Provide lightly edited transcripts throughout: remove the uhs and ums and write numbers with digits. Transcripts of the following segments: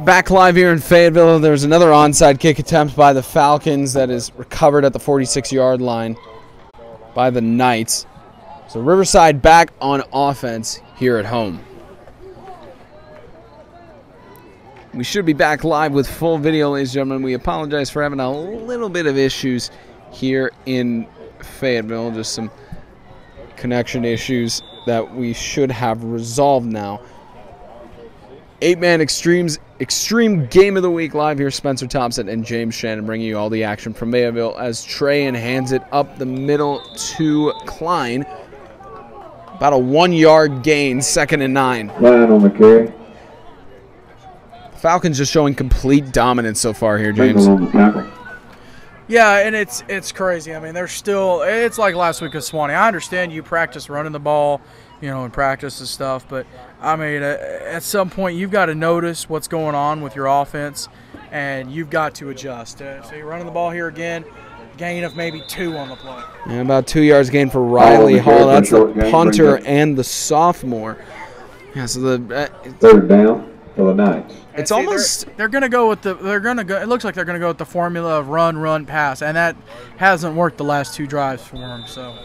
back live here in Fayetteville. There's another onside kick attempt by the Falcons that is recovered at the 46-yard line by the Knights. So Riverside back on offense here at home. We should be back live with full video, ladies and gentlemen. We apologize for having a little bit of issues here in Fayetteville. Just some connection issues that we should have resolved now. 8-man extreme game of the week live here. Spencer Thompson and James Shannon bringing you all the action from Fayetteville as Trayan hands it up the middle to Klein. About a 1-yard gain, 2nd and 9. Klein on the carry. Falcons just showing complete dominance so far here, James. Yeah, and it's crazy. I mean, they're still – it's like last week with Swanee. I understand you practice running the ball, you know, in practice and stuff, but, I mean, at some point you've got to notice what's going on with your offense, and you've got to adjust. So you're running the ball here again, gain of maybe 2 on the play. And about 2 yards gain for Riley Hall. That's the punter and the sophomore. Yeah, so the 3rd down for the Knights. It's almost they're going to go with the it looks like they're going to go with the formula of run pass, and that hasn't worked the last 2 drives for them. So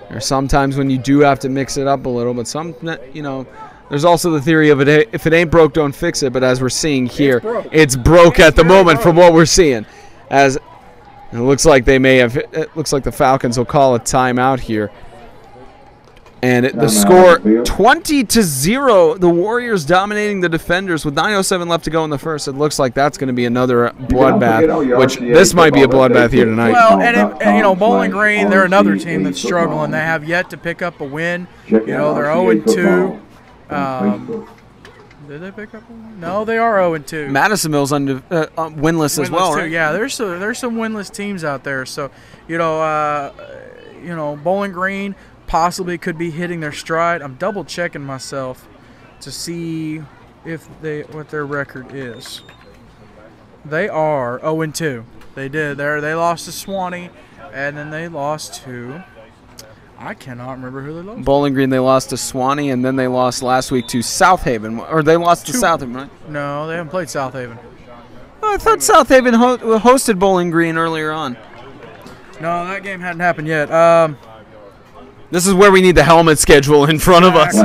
there's sometimes when you do have to mix it up a little, but some, you know, there's also the theory of it, if it ain't broke, don't fix it. But as we're seeing here, it's broke at the moment from what we're seeing. As it looks like they may have, it looks like the Falcons will call a timeout here. And the score 20-0. The Warriors dominating the defenders with 9:07 left to go in the first. It looks like that's going to be another bloodbath, which this might be a bloodbath here tonight. Well, and you know, Bowling Green, they're another team that's struggling. They have yet to pick up a win. You know, they're 0-2. Did they pick up a win? No, they are 0-2. Madisonville's winless as well, right? Yeah, there's some winless teams out there. So, you know, Bowling Green possibly could be hitting their stride. I'm double checking myself to see what their record is. They are 0-2. They lost to Swanee, and then they lost to, I cannot remember who they lost. Bowling Green, they lost to Swanee, and then they lost last week to South Haven, or they lost to South Haven, right? No, they haven't played South Haven. Oh, I thought South Haven hosted Bowling Green earlier on. No, that game hadn't happened yet. This is where we need the helmet schedule in front of us.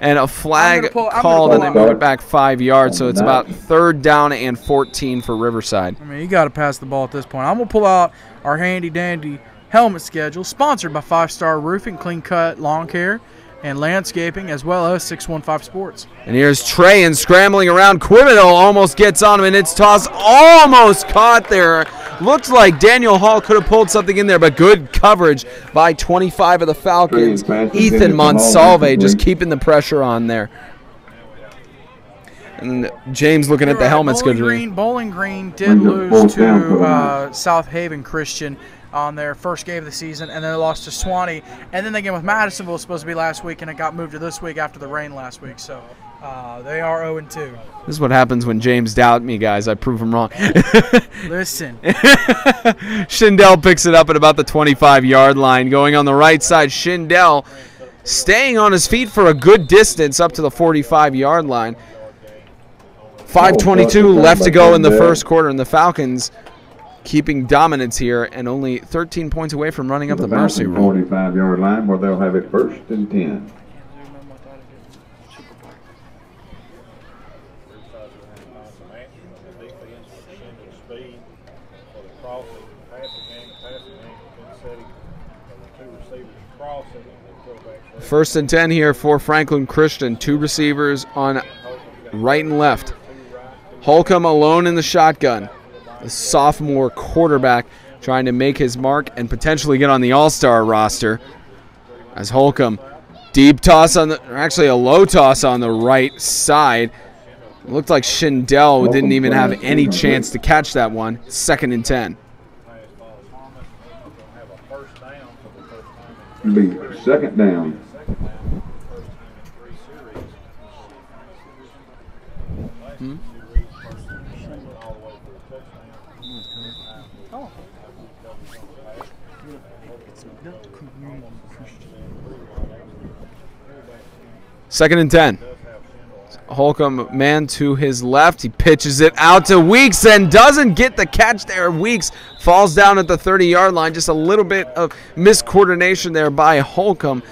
And a flag called, and they move it back 5 yards, so it's about 3rd down and 14 for Riverside. I mean, you got to pass the ball at this point. I'm going to pull out our handy-dandy helmet schedule, sponsored by 5 Star Roofing, Clean Cut Lawn Care, and Landscaping, as well as 615 Sports. And here's Trayan scrambling around. Quibido almost gets on him, and it's tossed, almost caught there. Looks like Daniel Hall could have pulled something in there, but good coverage by 25 of the Falcons. Ethan Monsalve just keeping the pressure on there. And James looking at the helmet schedule. Bowling Green did lose to South Haven Christian on their first game of the season, and then they lost to Swanee. And then the game with Madisonville was supposed to be last week, and it got moved to this week after the rain last week. So they are 0-2. This is what happens when James doubt me, guys. I prove him wrong. Listen. Schindel picks it up at about the 25-yard line. Going on the right side, Schindel staying on his feet for a good distance up to the 45-yard line. 5:22 left to go in the first quarter, and the Falcons keeping dominance here and only 13 points away from running up the mercy rule. 45-yard line where they'll have it 1st and 10. First and 10 here for Franklin Christian. 2 receivers on right and left. Holcomb alone in the shotgun. The sophomore quarterback trying to make his mark and potentially get on the all-star roster. As Holcomb, deep toss on the, or actually a low toss on the right side. It looked like Schindel didn't even have any chance to catch that one. 2nd and 10. It'll be 2nd down. Second and 10. Holcomb, man to his left. He pitches it out to Weeks and doesn't get the catch there. Weeks falls down at the 30-yard line. Just a little bit of miscoordination there by Holcomb.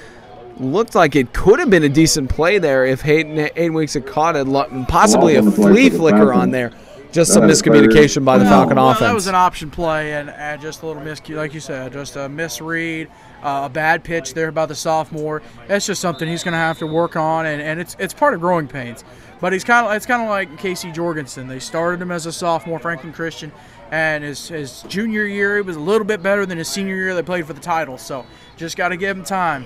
Looked like it could have been a decent play there if Hayden Weeks had caught it. Possibly a flea flicker on there. Just some miscommunication by the Falcon offense. That was an option play and just a little like you said, just a misread, a bad pitch there by the sophomore. That's just something he's going to have to work on, and it's part of growing pains. But it's kind of like Casey Jorgensen. They started him as a sophomore, Franklin Christian, and his junior year he was a little bit better than his senior year. They played for the title, so just got to give him time.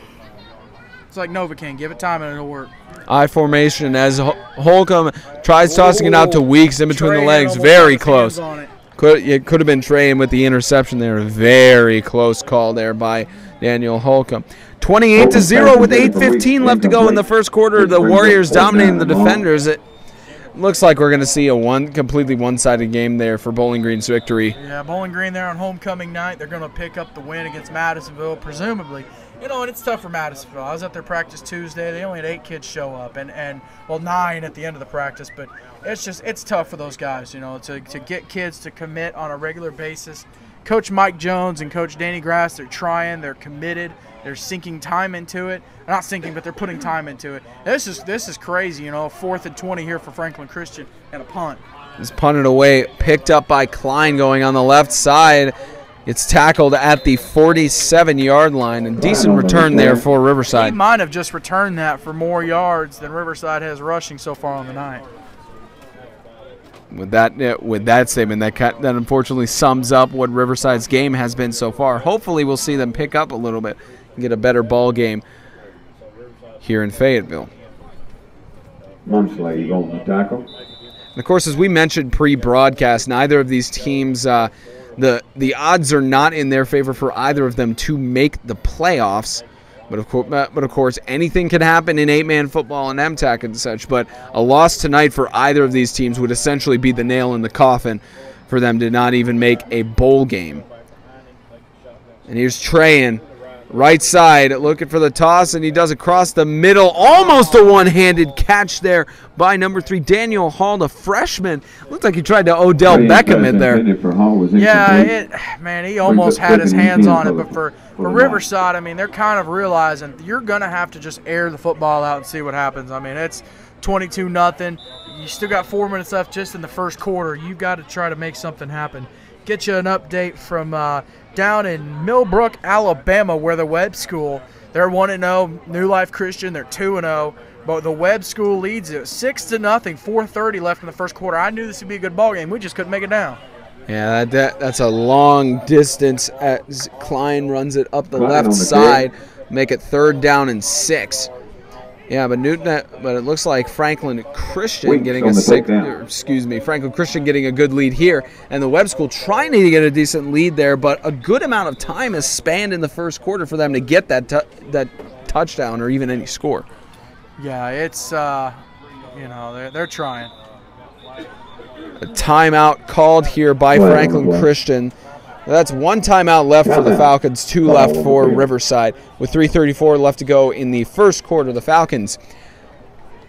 It's like Novocaine. Give it time and it'll work. I formation as Holcomb tries tossing it out to Weeks in between the legs. Very close. It could have been Trey with the interception there. Very close call there by Daniel Holcomb. 28-0 with 8:15 left to go in the first quarter. The Warriors dominating the defenders. It looks like we're going to see a completely one-sided game there for Bowling Green's victory. Yeah, Bowling Green there on homecoming night. They're going to pick up the win against Madisonville, presumably. You know, and it's tough for Madisonville. I was at their practice Tuesday. They only had 8 kids show up, and 9 at the end of the practice. But it's tough for those guys, you know, to get kids to commit on a regular basis. Coach Mike Jones and Coach Danny Grass, they're trying. They're committed. They're sinking time into it. Not sinking, but they're putting time into it. This is crazy, you know, 4th and 20 here for Franklin Christian and a punt. It's punted away, picked up by Klein going on the left side. It's tackled at the 47-yard line. A decent return there for Riverside. He might have just returned that for more yards than Riverside has rushing so far on the night. With that statement, that unfortunately sums up what Riverside's game has been so far. Hopefully we'll see them pick up a little bit and get a better ball game here in Fayetteville. Munsley on the tackle. And of course, as we mentioned pre-broadcast, neither of these teams the odds are not in their favor for either of them to make the playoffs. But of course, anything can happen in 8-man football and MTAC and such. But a loss tonight for either of these teams would essentially be the nail in the coffin for them to not even make a bowl game. And here's Trayan, right side, looking for the toss, and he does across the middle. Almost a one-handed catch there by number 3, Daniel Hall, the freshman. Looked like he tried to Odell Beckham in there. Yeah, man, he almost had his hands on it. But for Riverside, I mean, they're kind of realizing you're going to have to just air the football out and see what happens. I mean, it's 22-0. You still got 4 minutes left just in the first quarter. You've got to try to make something happen. Get you an update from down in Millbrook, Alabama, where the Webb School, they're 1-0. New Life Christian, they're 2-0. But the Webb School leads it 6-0, 4:30 left in the first quarter. I knew this would be a good ball game. We just couldn't make it down. Yeah, that's a long distance as Klein runs it up the left side, make it 3rd down and 6. Yeah, but it looks like Franklin Christian getting Franklin Christian getting a good lead here, and the Webb School trying to get a decent lead there, but a good amount of time has spanned in the first quarter for them to get that touchdown or even any score. Yeah, it's they're trying. A timeout called here by Franklin Christian. That's 1 timeout left for the Falcons, 2 left for Riverside. With 3:34 left to go in the first quarter, the Falcons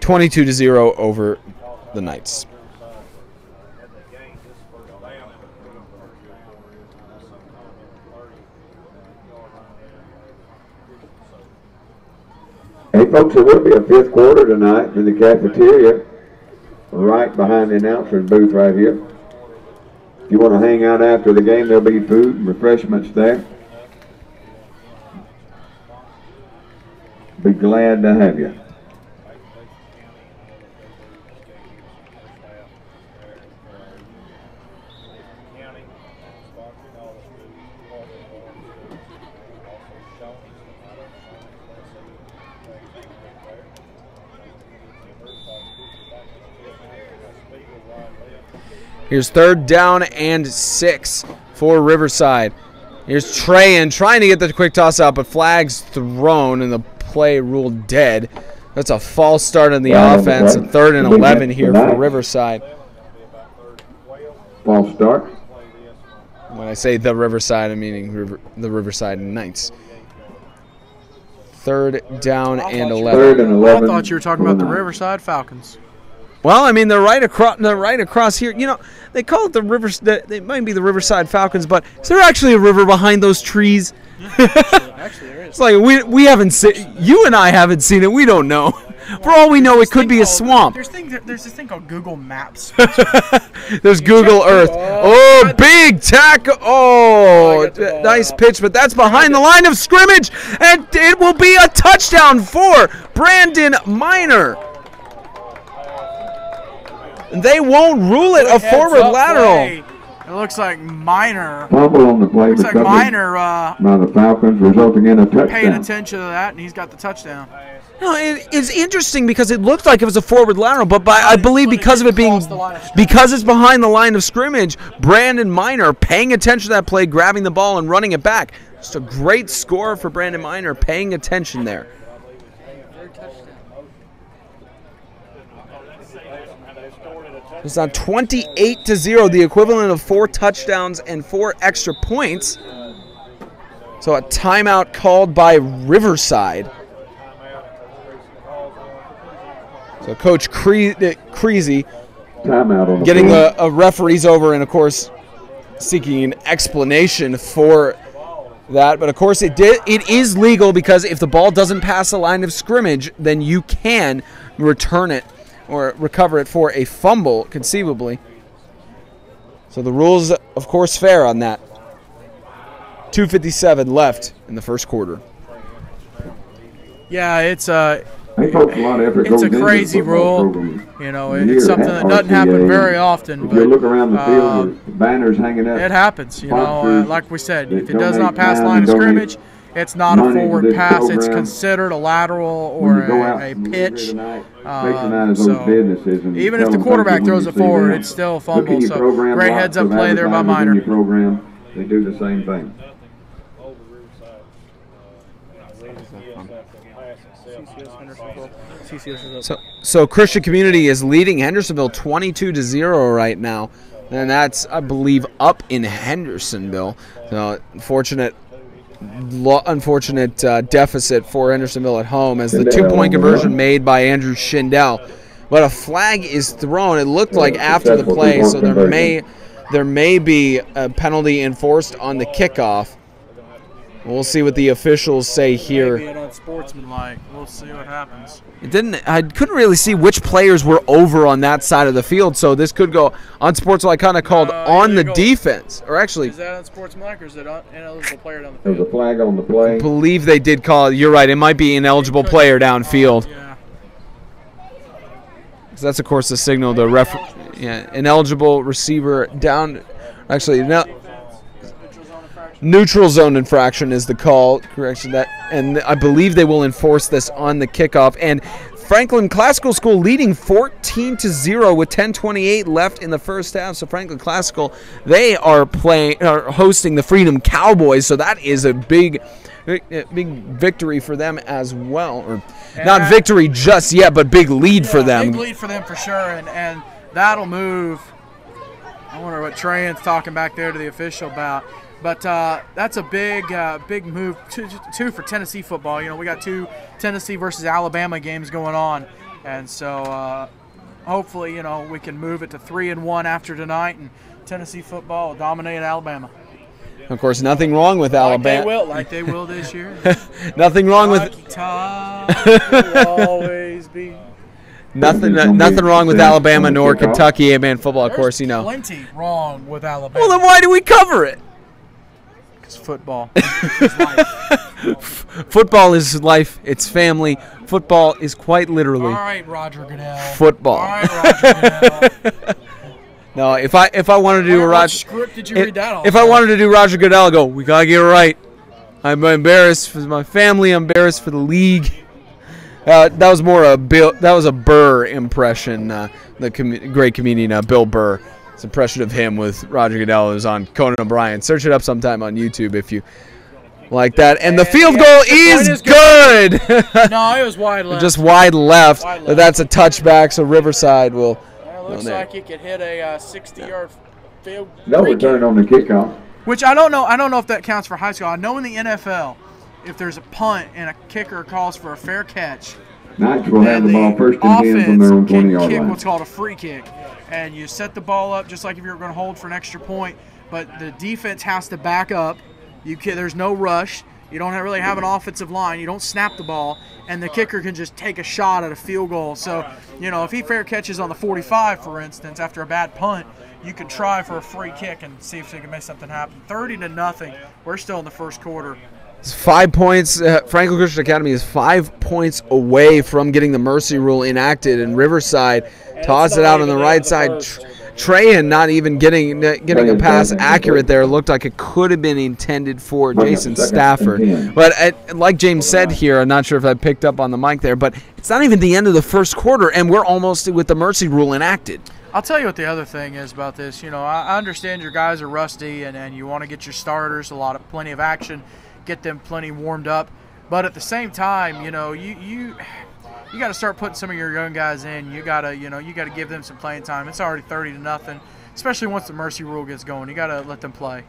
22-0 over the Knights. Hey, folks, there will be a 5th quarter tonight in the cafeteria, right behind the announcer's booth right here. If you want to hang out after the game, there'll be food and refreshments there. Be glad to have you. Here's 3rd down and 6 for Riverside. Here's Trayan trying to get the quick toss out, but flags thrown and the play ruled dead. That's a false start on the offense. 3rd and 11 here for Riverside. False start. When I say the Riverside, I'm meaning the Riverside Knights. 3rd down and 11. I thought you were talking about the Riverside Falcons. Well, I mean, they're right across. They're right across here. You know, they call it the river. They might be the Riverside Falcons, but is there actually a river behind those trees? Actually, there is. It's like we haven't seen. You and I haven't seen it. We don't know. For all we know, it could be a swamp. There's this thing called Google Maps. There's Google Earth. Oh, big tackle. Oh, nice pitch, but that's behind the line of scrimmage, and it will be a touchdown for Brandon Miner. They won't rule it a forward lateral. It looks like Miner. Fumble on the play. Looks like Miner by the Falcons, resulting in a touchdown. paying attention to that, and he's got the touchdown. No, it's interesting because it looked like it was a forward lateral, but I believe because of it being because it's behind the line of scrimmage, Brandon Miner paying attention to that play, grabbing the ball and running it back. Just a great score for Brandon Miner, paying attention there. It's on 28-0, the equivalent of 4 touchdowns and 4 extra points. So a timeout called by Riverside. So Coach Creasy getting a referees over and, of course, seeking an explanation for that. But, of course, it is legal because if the ball doesn't pass the line of scrimmage, then you can return it or recover it for a fumble, conceivably. So the rules, of course, fair on that. 2:57 left in the first quarter. Yeah, it's a crazy rule. You know, it's something that doesn't happen very often. But you look around the field, there's banners hanging up. It happens. You know, like we said, if it does not pass the line of scrimmage, it's not a forward pass. It's considered a lateral or a pitch. So even if the quarterback throws it forward, it's still a fumble. So great heads-up play there by Miner. They do the same thing. So Christian Community is leading Hendersonville 22-0 right now, and that's, I believe, up in Hendersonville. So unfortunate deficit for Hendersonville at home as the 2-point conversion made by Andrew Schindel. But a flag is thrown. It looked like after the play, so there may be a penalty enforced on the kickoff. We'll see what the officials say here. Maybe unsportsmanlike. We'll see what happens. I couldn't really see which players were over on that side of the field, so this could go unsportsmanlike, kind of called on the defense. Or actually, is that unsportsmanlike or is it ineligible player down the field? There's a flag on the play. I believe they did call it. You're right. It might be ineligible player downfield. Yeah. So that's, of course, the signal. The ineligible receiver down. Actually, no. Neutral zone infraction is the call. Correction and I believe they will enforce this on the kickoff. And Franklin Classical School leading 14-0 with 10:28 left in the first half. So Franklin Classical, they are hosting the Freedom Cowboys. So that is a big victory for them as well. Or not victory just yet, but big lead for them. Big lead for them for sure, and that'll move. I wonder what Trey's talking back there to the official about. But that's a big move, too, for Tennessee football. You know, we got 2 Tennessee versus Alabama games going on. And so hopefully, you know, we can move it to 3-1 after tonight, and Tennessee football will dominate Alabama. Of course, nothing wrong with Alabama. Like they will this year. Nothing wrong with will always be. Nothing wrong with Alabama nor Kentucky A-Man football, of course, you know. Plenty wrong with Alabama. Well, then why do we cover it? Because football is life. Football is life. It's family. Football is quite literally. All right, Roger Goodell. Football. All right, Roger Goodell. No, if I wanted to do Roger, script did you read that on? If I wanted to do Roger Goodell, I'd go, we gotta get it right. I'm embarrassed for my family. I'm embarrassed for the league. That was more a Bill. That was a Burr impression. The great comedian Bill Burr. It's an impression of him with Roger Goodell. It was on Conan O'Brien. Search it up sometime on YouTube if you like that. And the field goal is good. No, it was wide left. Just wide left. But that's a touchback. So Riverside will. It looks like it could hit a 60-yard field. No return on the kickoff. Which I don't know. I don't know if that counts for high school. I know in the NFL, if there's a punt and a kicker calls for a fair catch, Knights will have and the ball first and 10 from offense their own can 20-yard kick line. what's called a free kick. And you set the ball up just like if you're going to hold for an extra point, but the defense has to back up. There's no rush. You don't really have an offensive line. You don't snap the ball, and the kicker can just take a shot at a field goal. So, if he fair catches on the 45, for instance, after a bad punt, you can try for a free kick and see if you can make something happen. 30-0. We're still in the first quarter. It's 5 points. Franklin Christian Academy is 5 points away from getting the mercy rule enacted, and Riverside tossed it out on the right side. Trahan not even getting a pass accurate there. It looked like it could have been intended for Jason Stafford. But like James said here, I'm not sure if I picked up on the mic there, but it's not even the end of the first quarter, and we're almost with the mercy rule enacted. I'll tell you what the other thing is about this. I understand your guys are rusty, and you want to get your starters plenty of action, get them plenty warmed up. But at the same time, you got to start putting some of your young guys in. You got to give them some playing time. It's already 30-0, especially once the mercy rule gets going. You got to let them play.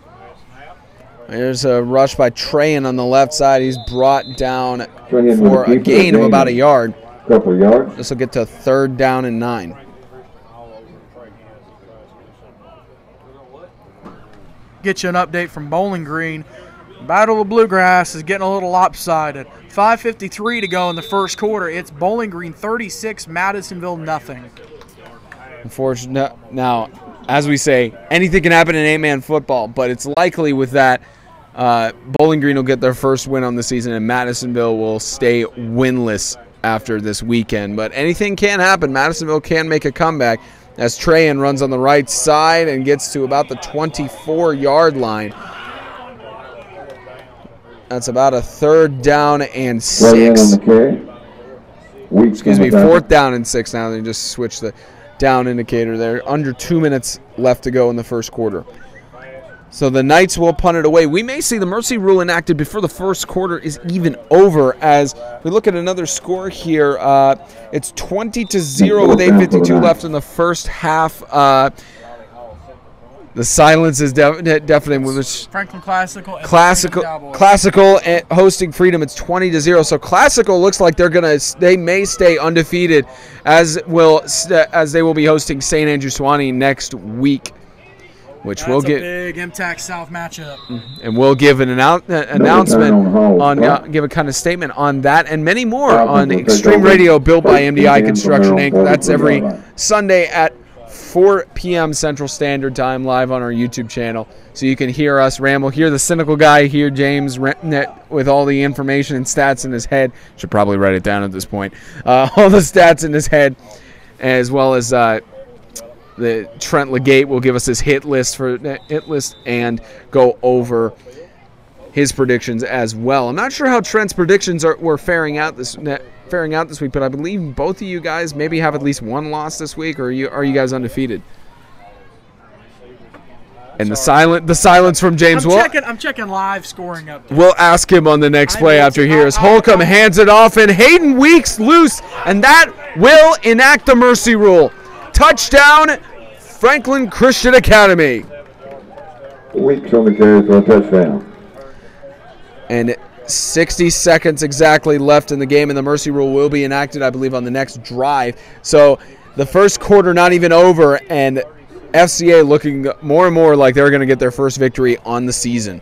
There's a rush by Trahan on the left side. He's brought down for a gain of about a yard. Couple of yards. This will get to 3rd down and 9. Get you an update from Bowling Green. Battle of Bluegrass is getting a little lopsided. 5:53 to go in the first quarter. It's Bowling Green 36, Madisonville nothing. Unfortunately, now, as we say, anything can happen in 8-man football, but it's likely with that Bowling Green will get their first win on the season, and Madisonville will stay winless after this weekend. But anything can happen. Madisonville can make a comeback as Trahan runs on the right side and gets to about the 24-yard line. That's about a 3rd down and 6. Excuse me, 4th down and 6 now. They just switched the down indicator there. Under 2 minutes left to go in the first quarter. So the Knights will punt it away. We may see the mercy rule enacted before the first quarter is even over. As we look at another score here, it's 20-0 with 8:52 left in the first half. The silence is definitely Franklin Classical and hosting Freedom. It's 20-0. So Classical looks like they may stay undefeated, as they will be hosting St. Andrew Sewanee next week, which will get a big MTAC South matchup. And we'll give an announcement on give a kind of statement on that and many more on Extreme Radio, built by MDI Construction Inc. That's every Sunday at 4 p.m. Central Standard Time, live on our YouTube channel, so you can hear us ramble. Hear the cynical guy here, James, with all the information and stats in his head. Should probably write it down at this point. All the stats in his head, as well as the Trent Legate will give us his hit list and go over his predictions as well. I'm not sure how Trent's predictions were faring out this week, but I believe both of you guys maybe have at least one loss this week, or are you guys undefeated? And the silence from James. I'm checking live scoring up. We'll ask him on the next play after here as Holcomb hands it off and Hayden Weeks loose, and that will enact the mercy rule. Touchdown, Franklin Christian Academy. Weeks on the carry for a touchdown. And 60 seconds exactly left in the game, and the mercy rule will be enacted, I believe, on the next drive. So the first quarter not even over, and FCA looking more and more like they're going to get their first victory on the season.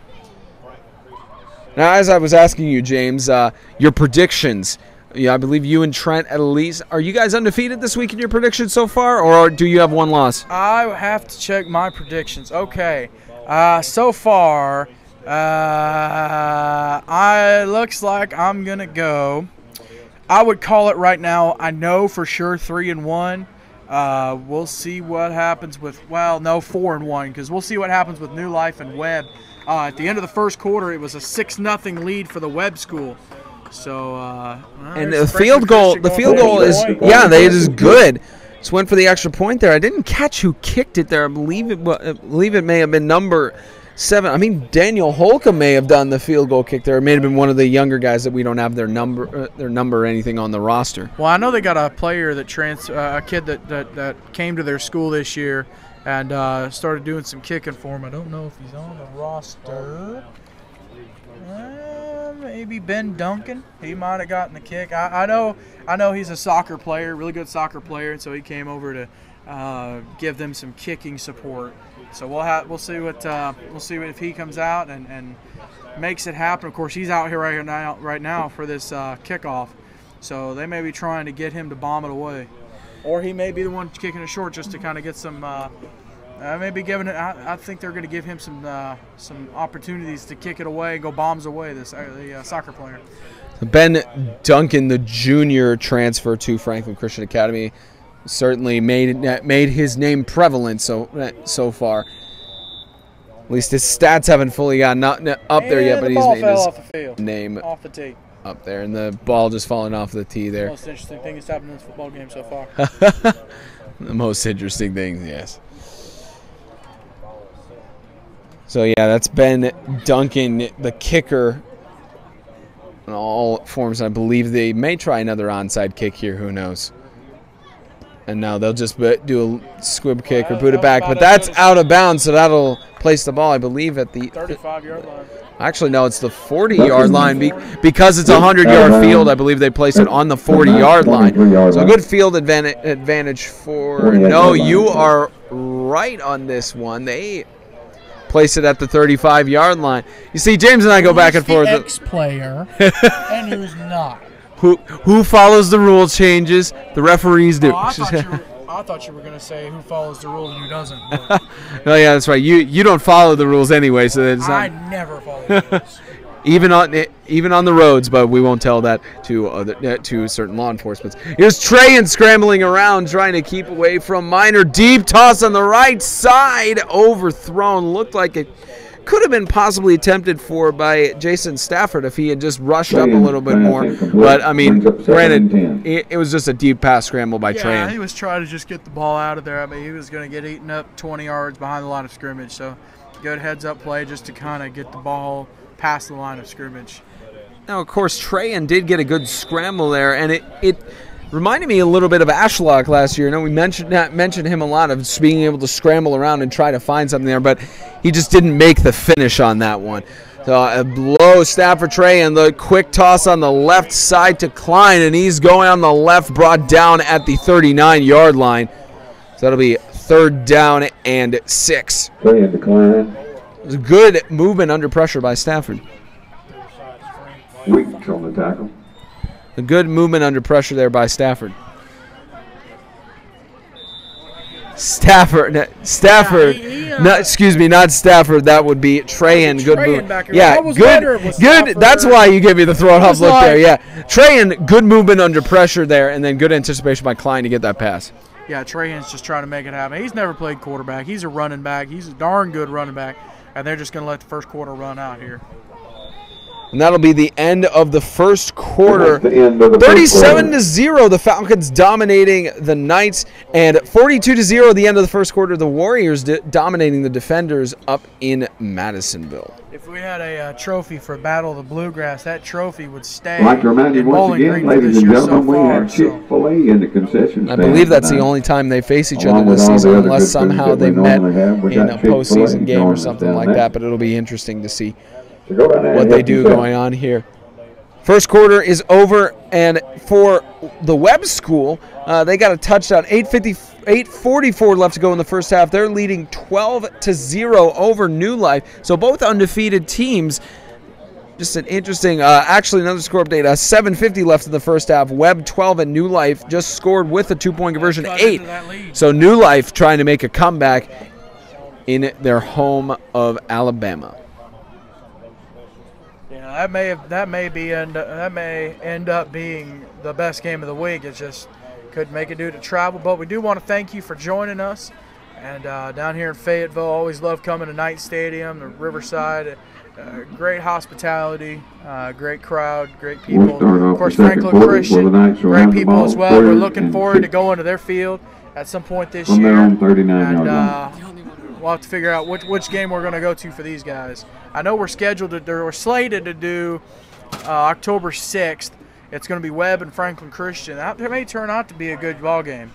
Now, as I was asking you, James, your predictions. Yeah, I believe you and Trent at least. Are you guys undefeated this week in your predictions so far, or do you have one loss? I have to check my predictions. Okay. So far, looks like I'm going to go. I would call it right now. I know for sure 3-1. We'll see what happens with, 4-1, because we'll see what happens with New Life and Webb. At the end of the first quarter, it was a 6-0 lead for the Webb school. So, and the field goal is, it is good. Just went for the extra point there. I didn't catch who kicked it there. I believe it may have been number 7. I mean, Daniel Holcomb may have done the field goal kick there. It may have been one of the younger guys that we don't have their number or anything on the roster. Well, I know they got a player that a kid that came to their school this year and started doing some kicking for him. I don't know if he's on the roster. maybe Ben Duncan. He might have gotten the kick. I know he's a soccer player, really good soccer player, and so he came over to give them some kicking support. So we'll see if he comes out and makes it happen. Of course, he's out here right now for this kickoff. So they may be trying to get him to bomb it away, or he may be the one kicking it short just to kind of get some. Maybe giving it. I think they're going to give him some opportunities to kick it away, go bombs away. The soccer player. Ben Duncan, the junior transfer to Franklin Christian Academy, certainly made his name prevalent so far. At least his stats haven't fully gotten up there yet, but he's made his name off the tee. Up there, and the ball just falling off the tee there. The most interesting thing that's happened in this football game so far. The most interesting thing, yes. So yeah, that's Ben Duncan, the kicker. In all forms, I believe they may try another onside kick here. Who knows? And now they'll just do a squib kick or boot it back, but that's out of bounds, so that'll place the ball, I believe, at the 35-yard line. Actually, no, it's the 40-yard line because it's a 100-yard field. I believe they place it on the 40-yard line. So a good field advantage for. No, you are right on this one. They place it at the 35-yard line. You see, James and I go back and forth. Ex-player and who's not. Who follows the rule changes? The referees do. Oh, I thought you were going to say who follows the rules and who doesn't. Oh yeah, that's right. You don't follow the rules anyway, so it's not. I never follow the rules. even on the roads, but we won't tell that to certain law enforcement. Here's Trayan scrambling around, trying to keep away from Minor. Deep toss on the right side, overthrown. Looked like it could have been possibly attempted for by Jason Stafford if he had just rushed up a little bit more. But, I mean, granted, it was just a deep pass scramble by Trayan. Yeah, he was trying to just get the ball out of there. I mean, he was going to get eaten up 20 yards behind the line of scrimmage. So, good heads-up play just to kind of get the ball past the line of scrimmage. Now, of course, Trayan did get a good scramble there, and it reminded me a little bit of Ashlock last year. You know, we mentioned him a lot of just being able to scramble around and try to find something there, but he just didn't make the finish on that one. So a low snap for Trayan, the quick toss on the left side to Klein, and he's going on the left, brought down at the 39-yard line. So that'll be 3rd down and 6. Trayan to Klein. It was good movement under pressure by Stafford. Weeks on the tackle. A good movement under pressure there by Stafford. Stafford. Excuse me, not Stafford. That would be Trayan. Good movement. Yeah, good. That's why you gave me the throw up look there. Yeah, Trayan. Good movement under pressure there, and then good anticipation by Klein to get that pass. Yeah, Trayan's just trying to make it happen. He's never played quarterback. He's a running back. He's a darn good running back, and they're just going to let the first quarter run out here. And that'll be the end of the first quarter. 37-0, the Falcons dominating the Knights, and 42-0 at the end of the first quarter, the Warriors dominating the Defenders up in Madisonville. If we had a trophy for Battle of the Bluegrass, that trophy would stay. I'd like to remind you once again, ladies and gentlemen, we have Chick-fil-A in the concession stand. I believe that's the only time they face each other this season, unless somehow they met in a postseason game or something like that. But it'll be interesting to see what they do going on here. First quarter is over, and for the Webb School, they got a touchdown. 8:44 left to go in the first half. They're leading 12-0 over New Life. So both undefeated teams. Just an interesting, actually another score update. 7:50 left in the first half. Webb 12 and New Life just scored with a 2-point conversion, 8. So New Life trying to make a comeback in their home of Alabama. That may end up being the best game of the week. It just couldn't make it due to travel, but we do want to thank you for joining us. And down here in Fayetteville, always love coming to Knight Stadium, the Riverside. Great hospitality, great crowd, great people. Of course, Franklin Christian, great people as well. We're looking forward to going to their field at some point this year. And we'll have to figure out which game we're going to go to for these guys. I know we're slated to do October 6th. It's going to be Webb and Franklin Christian. That may turn out to be a good ball game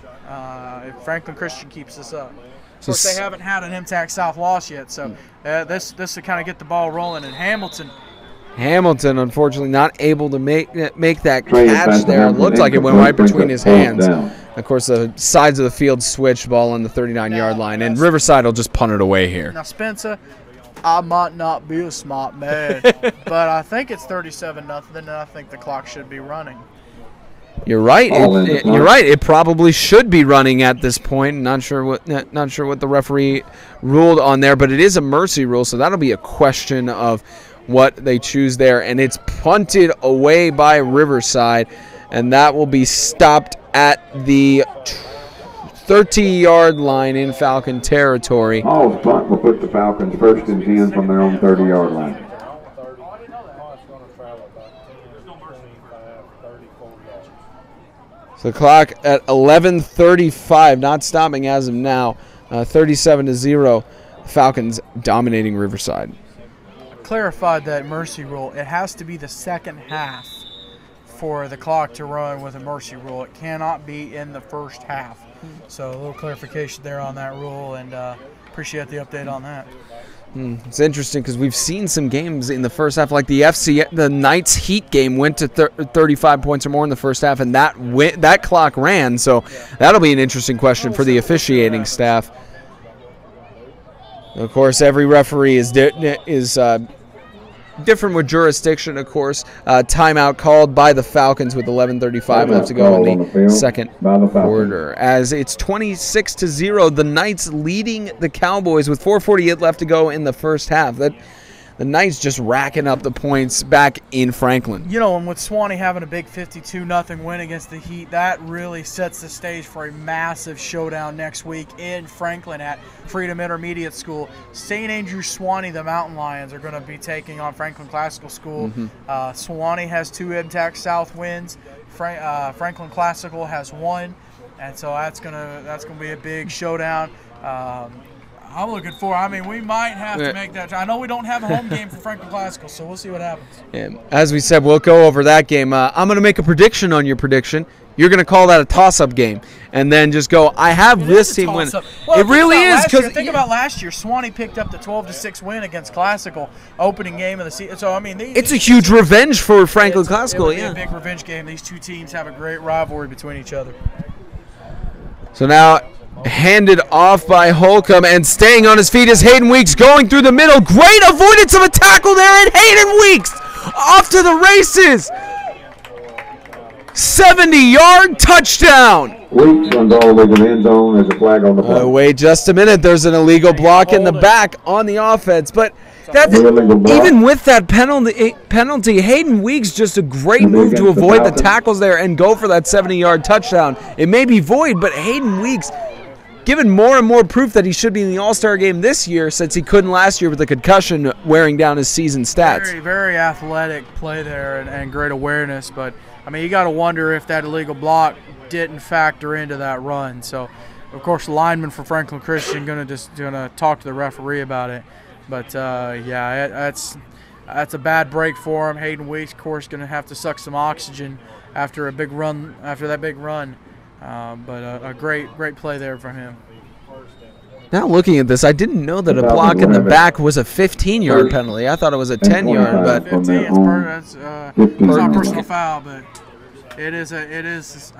if Franklin Christian keeps this up. Of course, they haven't had an MTAC South loss yet, so this will kind of get the ball rolling. And Hamilton Hamilton, unfortunately, not able to make that Trey catch there. It looked like it went right between his hands. Of course, the sides of the field switched, ball on the 39-yard line, and Riverside will just punt it away here. Now, Spencer, I might not be a smart man, but I think it's 37-0, and I think the clock should be running. You're right. You're right. It probably should be running at this point. Not sure what the referee ruled on there, but it is a mercy rule, so that'll be a question of what they choose there. And it's punted away by Riverside, and that will be stopped at the 30-yard line in Falcon territory. Hall's punt will put the Falcons 1st and 10 from their own 30-yard line. So the clock at 11:35, not stopping as of now. 37-0, Falcons dominating Riverside. Clarified that mercy rule. It has to be the second half for the clock to run with a mercy rule. It cannot be in the first half. So a little clarification there on that rule, and appreciate the update on that. It's interesting because we've seen some games in the first half, like the FCA, the Knights Heat game went to 35 points or more in the first half, and that clock ran. So that'll be an interesting question for the officiating staff. Of course, every referee is different with jurisdiction, of course. Timeout called by the Falcons with 11:35 left to go in the second quarter. As it's 26-0, the Knights leading the Cowboys with 4:48 left to go in the first half. The Knights just racking up the points back in Franklin. You know, and with Suwannee having a big 52-0 win against the Heat, that really sets the stage for a massive showdown next week in Franklin at Freedom Intermediate School. St. Andrew Suwannee, the Mountain Lions, are going to be taking on Franklin Classical School. Suwannee has 2 MTAC South wins. Franklin Classical has 1, and so that's gonna be a big showdown. I'm looking forward. I mean, we might have to make that. I know we don't have a home game for Franklin Classical, so we'll see what happens. Yeah, as we said, we'll go over that game. I'm going to make a prediction on your prediction. You're going to call that a toss-up game, and then just go, I have this team winning. Well, it really is. Think about last year. Suwannee picked up the 12-6 win against Classical, opening game of the season. So, I mean, it's a huge revenge for Franklin Classical. It would be a big revenge game. These two teams have a great rivalry between each other. So now, handed off by Holcomb, and staying on his feet is Hayden Weeks going through the middle. Great avoidance of a tackle there, and Hayden Weeks off to the races. 70-yard touchdown. Weeks runs all the way to the end zone. There's a flag on the play. Wait just a minute. There's an illegal block in the back on the offense, but even with that penalty, Hayden Weeks just a great move to avoid the tackles there and go for that 70-yard touchdown. It may be void, but Hayden Weeks given more and more proof that he should be in the All-Star game this year, since he couldn't last year with the concussion wearing down his season stats. Very, very athletic play there and great awareness. But, I mean, you got to wonder if that illegal block didn't factor into that run. So, of course, the lineman for Franklin Christian gonna talk to the referee about it. But, yeah, that's a bad break for him. Hayden Weeks, of course, going to have to suck some oxygen after that big run. But a great play there for him. Now looking at this, I didn't know that a block in the back was a 15-yard penalty. I thought it was a 10-yard, but 15. It's not a personal foul, but it is. I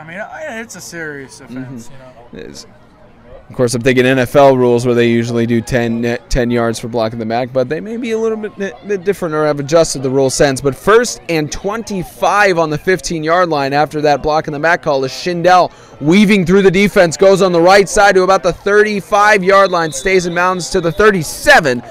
mean, it's a serious offense. You know? It is. Of course, I'm thinking NFL rules where they usually do 10 yards for blocking the back, but they may be a little bit different or have adjusted the rule since. But 1st and 25 on the 15-yard line after that block in the back call is Schindel weaving through the defense, goes on the right side to about the 35-yard line, stays in bounds to the 37.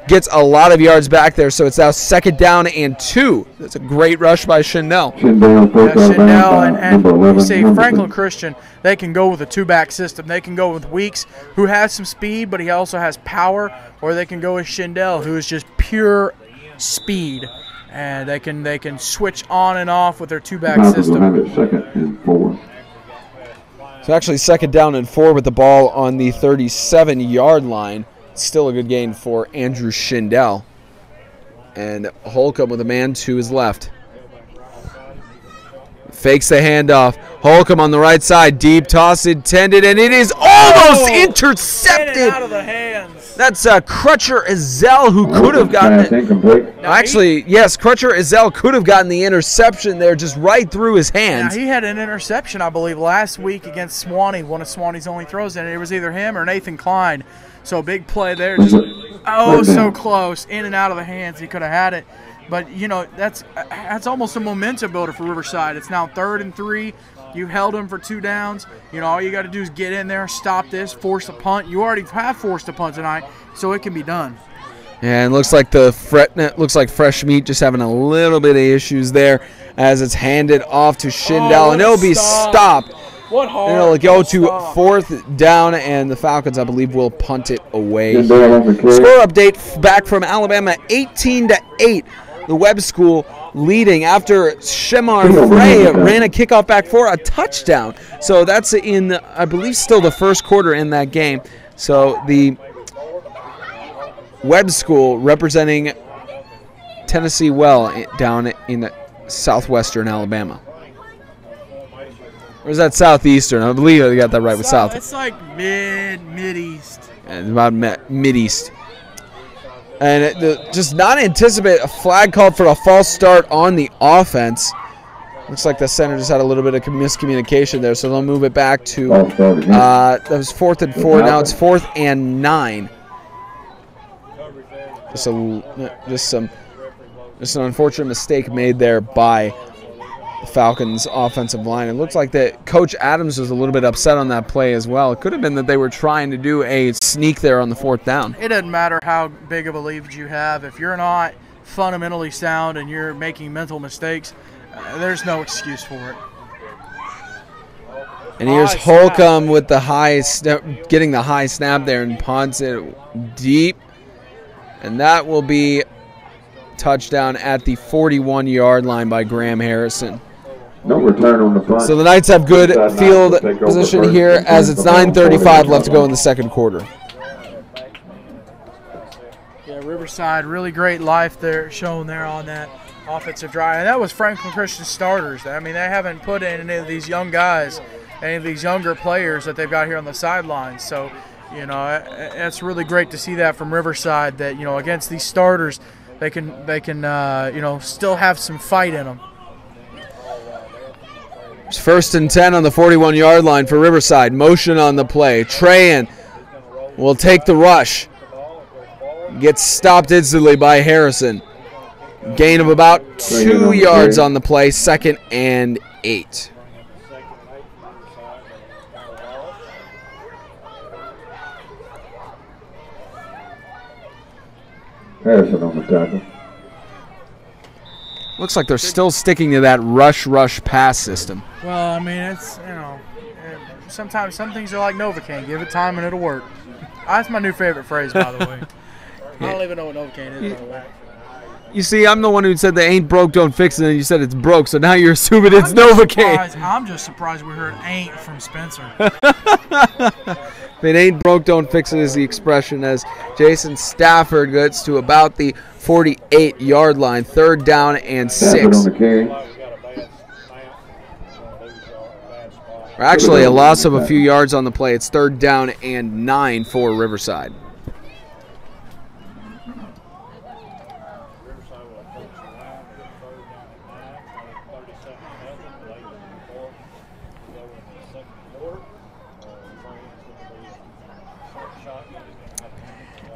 Gets a lot of yards back there, so it's now 2nd down and 2. That's a great rush by Schindel. Schindel and you see Franklin Christian, they can go with a 2-back system. They can go with Weeks, who has some speed, but he also has power, or they can go with Schindel, who is just pure speed. And they can switch on and off with their 2-back system. So actually 2nd down and 4 with the ball on the 37-yard line. Still a good gain for Andrew Schindel. And Holcomb with a man to his left. Fakes the handoff. Holcomb on the right side. Deep toss intended, and it is almost intercepted. Out of the hands. That's Crutcher Ezell, who could have gotten it. Incomplete. Actually, yes, Crutcher Ezell could have gotten the interception there just right through his hands. Now, he had an interception, I believe, last week against Swanee, one of Swanee's only throws, and it was either him or Nathan Klein. So big play there. Just, so close. In and out of the hands. He could have had it. But, you know, that's almost a momentum builder for Riverside. It's now 3rd and 3. You held them for 2 downs. You know, all you got to do is get in there, stop this, force a punt. You already have forced a punt tonight, so it can be done. And looks like Fresh Meat just having a little bit of issues there as it's handed off to Schindel, and it'll be stopped. What hard? It'll go to 4th down, and the Falcons, I believe, will punt it away. Score update back from Alabama, 18-8. The Webb School leading after Shemar Frey ran a kickoff back for a touchdown. So that's in, I believe, still the first quarter in that game. So the Webb School representing Tennessee well down in southwestern Alabama. Or is that southeastern? I believe I got that right with south. It's like mid-east. About mid-east. And just not anticipate a flag called for a false start on the offense. Looks like the center just had a little bit of miscommunication there, so they'll move it back to that was 4th and 4. Now it's 4th and 9. Just an unfortunate mistake made there by the Falcons' offensive line. It looks like that Coach Adams was a little bit upset on that play as well. It could have been that they were trying to do a sneak there on the 4th down. It doesn't matter how big of a lead you have. If you're not fundamentally sound and you're making mental mistakes, there's no excuse for it. And here's Holcomb with the high snap, getting the high snap there and punts it deep. And that will be touchdown at the 41-yard line by Graham Harrison. No return on the punt. So the Knights have good field position here as it's 9:35 left to go in the second quarter. Yeah, Riverside, really great life there shown there on that offensive drive. And that was Franklin Christian starters. I mean, they haven't put in any of these young guys, any of these younger players that they've got here on the sidelines. So, you know, it's really great to see that from Riverside, that, you know, against these starters, they can you know, still have some fight in them. It's 1st and 10 on the 41-yard line for Riverside. Motion on the play. Trahan will take the rush. Gets stopped instantly by Harrison. Gain of about 2 yards on the play. 2nd and 8. Harrison on the tackle. Looks like they're still sticking to that rush pass system. Well, I mean, it's, you know, sometimes some things are like Novocaine. Give it time and it'll work. That's my new favorite phrase, by the way. I don't even know what Novocaine is, by the way. You see, I'm the one who said they ain't broke, don't fix it, and you said it's broke, so now you're assuming it's Novocaine. I'm just surprised we heard ain't from Spencer. If it ain't broke, don't fix it is the expression, as Jason Stafford gets to about the 48-yard line. 3rd down and 6. Actually, a loss of a few yards on the play. It's 3rd down and 9 for Riverside.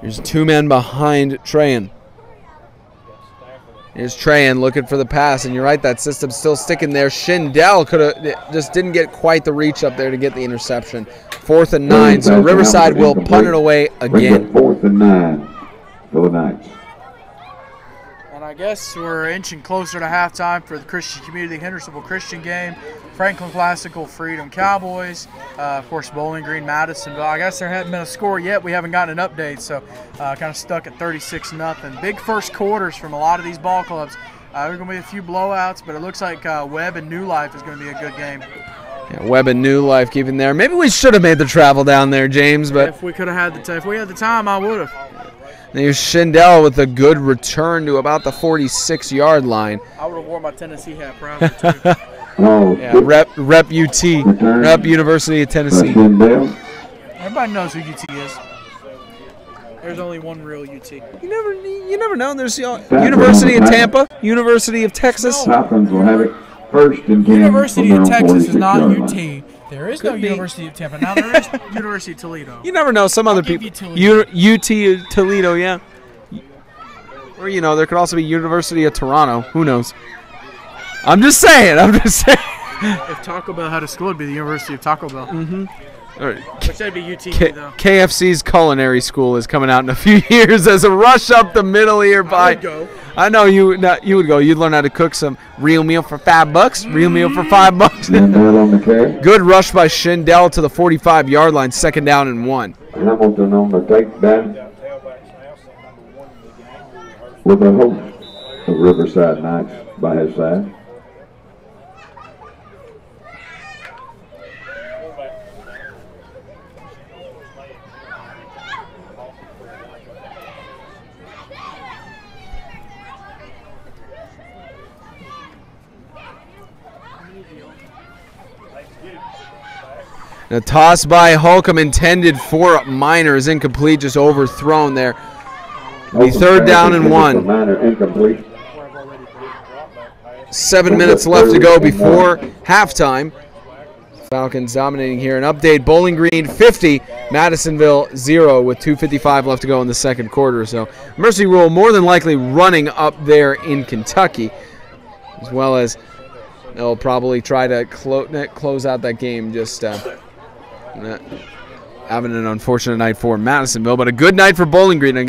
There's 2 men behind Trahan. Here's Trahan looking for the pass, and you're right, that system's still sticking there. Schindel just didn't get quite the reach up there to get the interception. 4th and 9, so Riverside will punt it away again. 4th and 9 for the Knights. And I guess we're inching closer to halftime for the Christian Community Hendersonville Christian game. Franklin Classical, Freedom Cowboys, of course, Bowling Green, Madisonville. I guess there hasn't been a score yet. We haven't gotten an update, so kind of stuck at 36-0. Big first quarters from a lot of these ball clubs. There are going to be a few blowouts, but it looks like Webb and New Life is going to be a good game. Yeah, Webb and New Life keeping there. Maybe we should have made the travel down there, James. But if we could have had if we had the time, I would have. There's Schindel with a good return to about the 46-yard line. I would have worn my Tennessee hat proudly, too. Yeah, rep UT, rep University of Tennessee. Everybody knows who UT is. There's only one real UT. You never know. There's University of Tampa, University of Texas. Falcons will have it first and 10. University of Texas is not UT. UT. There is no University of Tampa. Now there is University of Toledo. You never know. Some other people. UT Toledo, yeah. Or there could also be University of Toronto. Who knows? I'm just saying. If Taco Bell had a school, it'd be the University of Taco Bell. Mm-hmm. Which that'd be UT though. KFC's culinary school is coming out in a few years as a rush up the middle here. I would go. I know you would go. You'd learn how to cook some real meal for $5. Real meal for $5. Good rush by Schindel to the 45-yard line. 2nd down and 1. Hamilton on the takedown with a host of Riverside Knights by his side. A toss by Holcomb intended for Minor is incomplete, just overthrown there. The 3rd down and 1. Minor incomplete. 7 minutes left to go before halftime. Falcons dominating here. An update, Bowling Green 50, Madisonville 0 with 2:55 left to go in the 2nd quarter. So Mercy Rule more than likely running up there in Kentucky, as well as they'll probably try to close out that game just having an unfortunate night for Madisonville, but a good night for Bowling Green and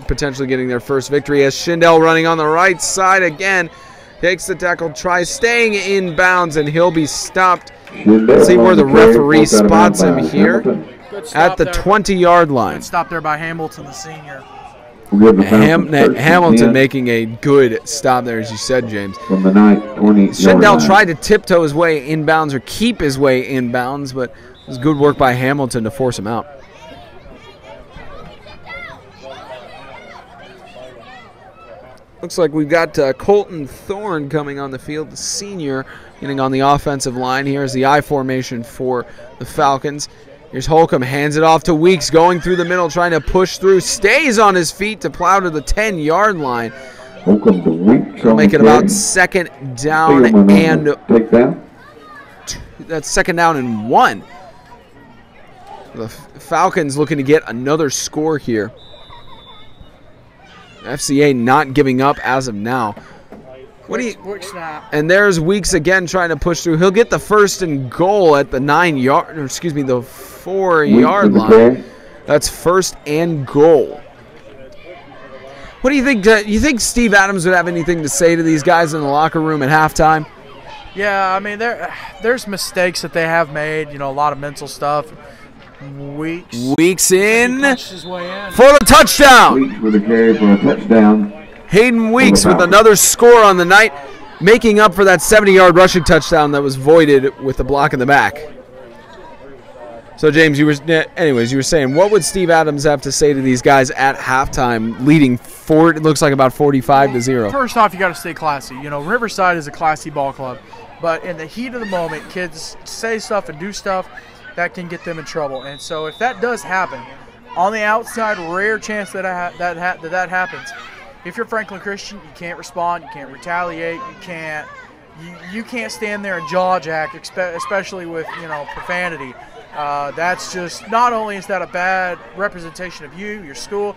potentially getting their first victory as Schindel running on the right side again. Takes the tackle, tries staying in bounds, and he'll be stopped. Let's see where the referee spots him here at the 20-yard line. Good stop there by Hamilton, the senior. Hamilton making a good stop there, as you said, James. From the 20. Schindel tried to tiptoe his way inbounds or keep his way inbounds, but it was good work by Hamilton to force him out. Looks like we've got Colton Thorne coming on the field, the senior, getting on the offensive line. Here's the I formation for the Falcons. Here's Holcomb, hands it off to Weeks, going through the middle, trying to push through, stays on his feet to plow to the 10-yard line. Holcomb to Weeks. We'll make it about 2nd down and that's 2nd down and 1. The Falcons looking to get another score here. FCA not giving up as of now. Quick snap. And there's Weeks again trying to push through. He'll get the 1st and goal at the 4-yard line. That's 1st and goal. What do you think? You think Steve Adams would have anything to say to these guys in the locker room at halftime? Yeah, I mean there's mistakes that they have made. A lot of mental stuff. Weeks in for the the touchdown. Weeks with a carry for a touchdown. Hayden Weeks with another score on the night, making up for that 70-yard rushing touchdown that was voided with the block in the back. So, James, you were saying, what would Steve Adams have to say to these guys at halftime, leading it looks like about 45-0? First off, you got to stay classy. Riverside is a classy ball club, but in the heat of the moment, kids say stuff and do stuff that can get them in trouble. And so if that does happen, on the outside, rare chance that happens. If you're Franklin Christian, you can't respond, you can't retaliate, you can't stand there and jaw jack, especially with profanity. That's just, not only is that a bad representation of your school.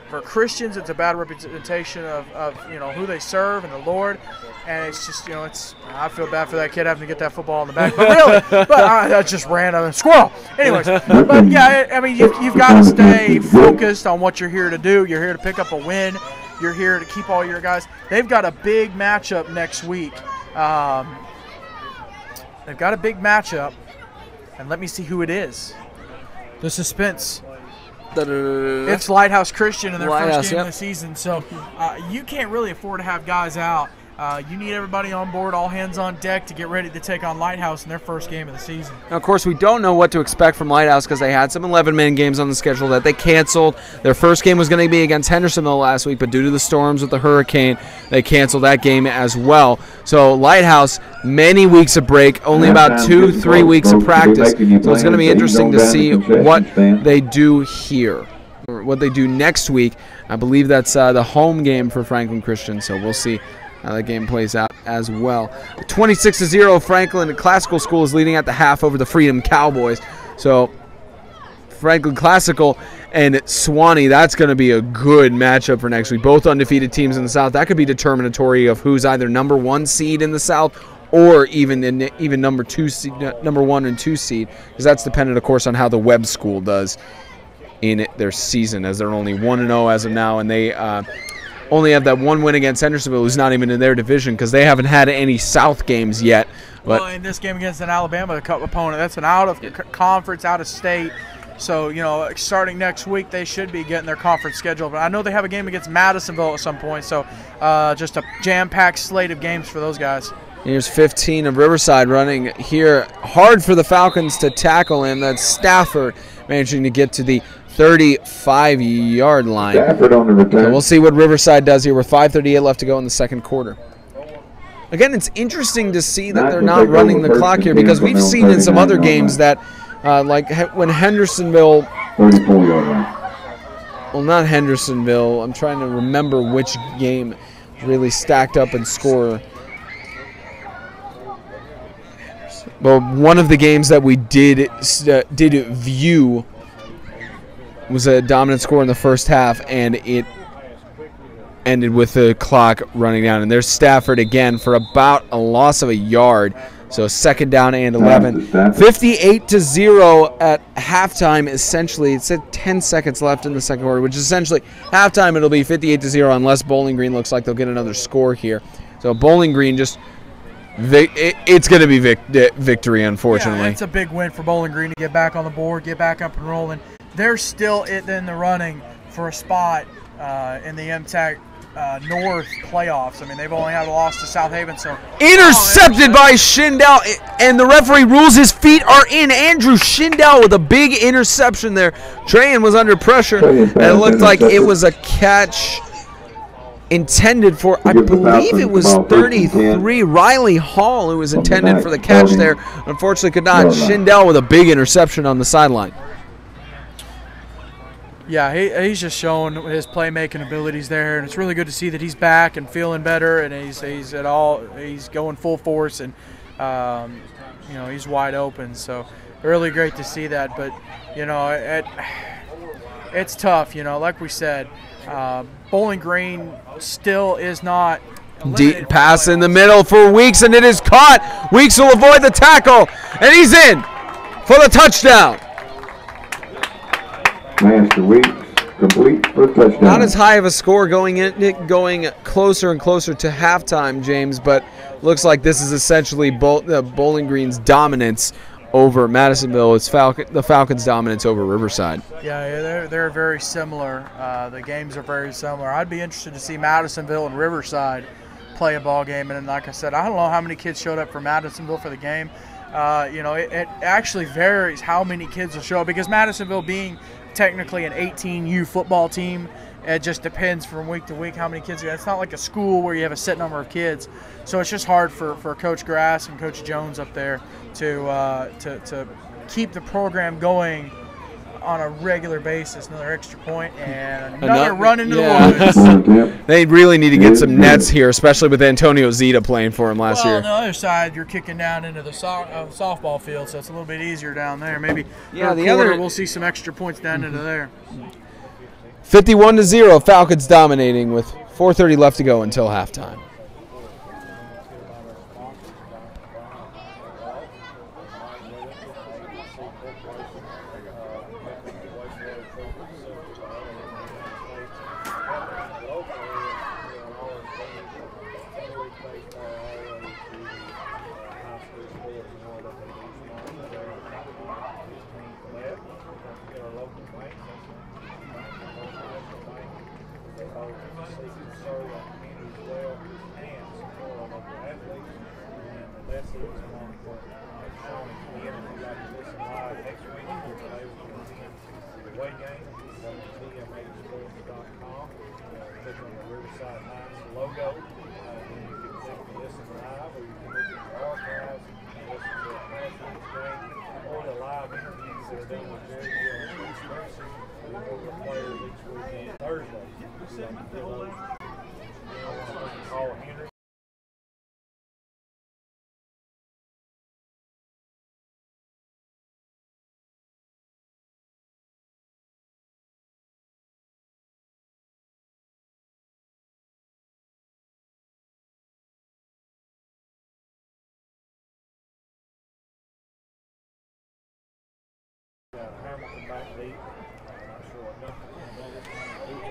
For Christians, it's a bad representation of who they serve and the Lord. And it's just, I feel bad for that kid having to get that football in the back. But really, that's just random. Squirrel. Anyways, but yeah, I mean, you've got to stay focused on what you're here to do. You're here to pick up a win. You're here to keep all your guys. They've got a big matchup next week. They've got a big matchup. And let me see who it is. The suspense. It's Lighthouse Christian in their first game of the season. So you can't really afford to have guys out. You need everybody on board, all hands on deck to get ready to take on Lighthouse in their first game of the season. Now, of course, we don't know what to expect from Lighthouse because they had some 11-man games on the schedule that they canceled. Their first game was going to be against Hendersonville last week, but due to the storms with the hurricane, they canceled that game as well. So Lighthouse, many weeks of break, only about 2-3 weeks of practice. So it's going to be interesting to see what they do here. what they do next week. I believe that's the home game for Franklin Christian, so we'll see how that game plays out as well. 26-0, Franklin Classical School is leading at the half over the Freedom Cowboys. So Franklin Classical and Swanee, that's going to be a good matchup for next week. Both undefeated teams in the South. That could be determinatory of who's either number 1 seed in the South or even number 1 and 2 seed, because that's dependent, of course, on how the Webb School does in their season, as they're only 1-0 as of now, and they only have that one win against Hendersonville, who's not even in their division, because they haven't had any South games yet. But well, in this game against an Alabama opponent, that's an out-of-conference, out-of-state. So, you know, starting next week, they should be getting their conference schedule. But I know they have a game against Madisonville at some point, so just a jam-packed slate of games for those guys. Here's 15 of Riverside running here. Hard for the Falcons to tackle him. That's Stafford managing to get to the 35-yard line. Stafford on the return. So we'll see what Riverside does here with 5:38 left to go in the second quarter. Again, it's interesting to see that they're not running the clock here, because we've seen in some other games that, like when Hendersonville, 34-yard line. well, not Hendersonville, I'm trying to remember which game really stacked up and score. But one of the games that we did view was a dominant score in the first half, and it ended with the clock running down. And there's Stafford again for about a loss of a yard. So second down and 11. 58-0 at halftime, essentially. It said 10 seconds left in the second quarter, which is essentially halftime. It'll be 58-0 unless Bowling Green looks like they'll get another score here. So Bowling Green just... it's going to be victory, unfortunately. Yeah, it's a big win for Bowling Green to get back on the board, get back up and rolling. They're still in the running for a spot in the MTAC North playoffs. I mean, they've only had a loss to South Haven. So intercepted by Schindel, and the referee rules his feet are in. Andrew Schindel with a big interception there. Trahan was under pressure, and it looked like it was a catch intended for, I believe it was 33, Riley Hall, who was intended for the catch there. Unfortunately could not. Schindel with a big interception on the sideline. Yeah, he's just showing his playmaking abilities there, and it's really good to see that he's back and feeling better, and he's going full force, and you know, he's wide open. So really great to see that. But you know, it's tough. You know, like we said, Bowling Green still is not. Deep pass in the middle for Weeks, and it is caught. Weeks will avoid the tackle, and he's in for the touchdown. Master Weeks complete for a touchdown. Not as high of a score going closer and closer to halftime, James, but looks like this is essentially Bowling Green's dominance over Madisonville. It's the Falcons' dominance over Riverside. Yeah, they're very similar. The games are very similar. I'd be interested to see Madisonville and Riverside play a ball game, and like I said, I don't know how many kids showed up for Madisonville for the game. You know, it actually varies how many kids will show up, because Madisonville being technically an 18U football team, it just depends from week to week how many kids. It's not like a school where you have a set number of kids, so it's just hard for Coach Grass and Coach Jones up there to keep the program going on a regular basis. Another extra point and another run into the woods. They really need to get some nets here, especially with Antonio Zeta playing for him last year. On the other side, you're kicking down into the softball field, so it's a little bit easier down there. Maybe we'll see some extra points down into there. 51-0, Falcons dominating with 4:30 left to go until halftime.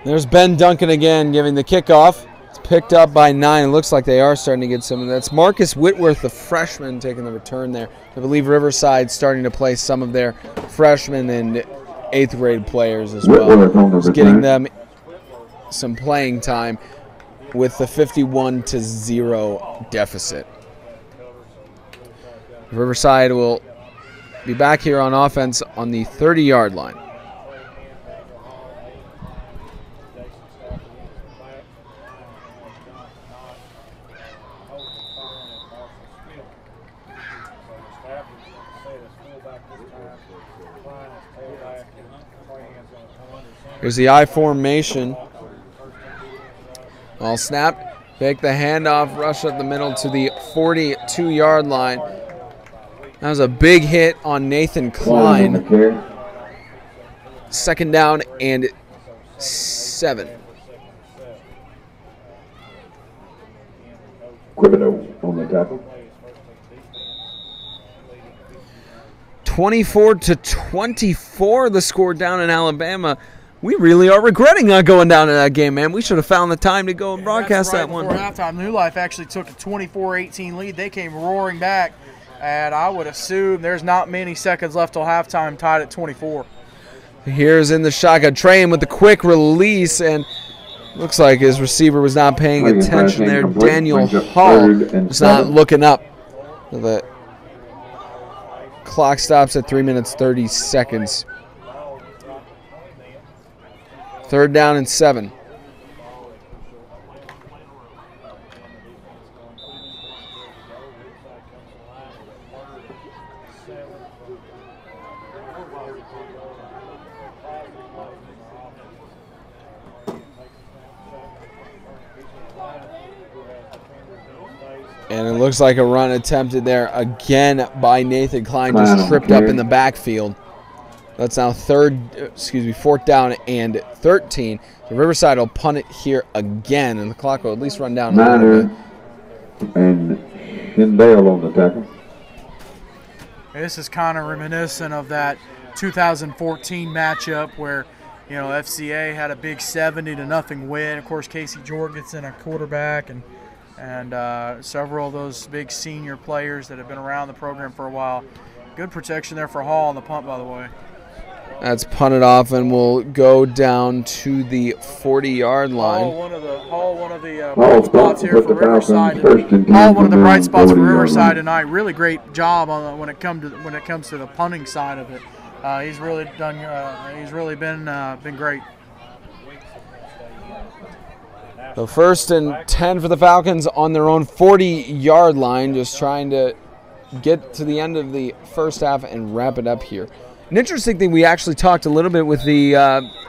There's Ben Duncan again giving the kickoff. It's picked up by 9. It looks like they are starting to get some of that. That's Marcus Whitworth, the freshman, taking the return there. I believe Riverside starting to play some of their freshmen and 8th grade players as well. Just getting them some playing time with the 51-0 deficit. Riverside will be back here on offense on the 30-yard line. Here's the I formation. All snap. Take the handoff, rush up the middle to the 42-yard line. That was a big hit on Nathan Klein. 2nd down and 7. Quibido on the tackle. 24-24 the score down in Alabama. We really are regretting not going down to that game, man. We should have found the time to go and broadcast that one. Before halftime, New Life actually took a 24-18 lead. They came roaring back, and I would assume there's not many seconds left till halftime, tied at 24. Here's in the shotgun. Train with the quick release, and looks like his receiver was not paying attention there. Daniel Hall was not looking up. The clock stops at 3 minutes 30 seconds. 3rd down and 7. And it looks like a run attempted there again by Nathan Klein, just tripped up in the backfield. That's now 4th down and 13. The Riverside will punt it here again, and the clock will at least run down a little bit. And Hindale on the tackle. This is kind of reminiscent of that 2014 matchup where, you know, FCA had a big 70-0 win. Of course, Casey Jorgensen, a quarterback, and several of those big senior players that have been around the program for a while. Good protection there for Hall on the punt, by the way. That's punted off and will go down to the 40-yard line. One of the bright spots here for Riverside. One of the bright spots for Riverside tonight. Really great job on when it comes to the punting side of it. He's really done. He's really been great. So 1st and 10 for the Falcons on their own 40-yard line, just trying to get to the end of the first half and wrap it up here. An interesting thing, we actually talked a little bit with the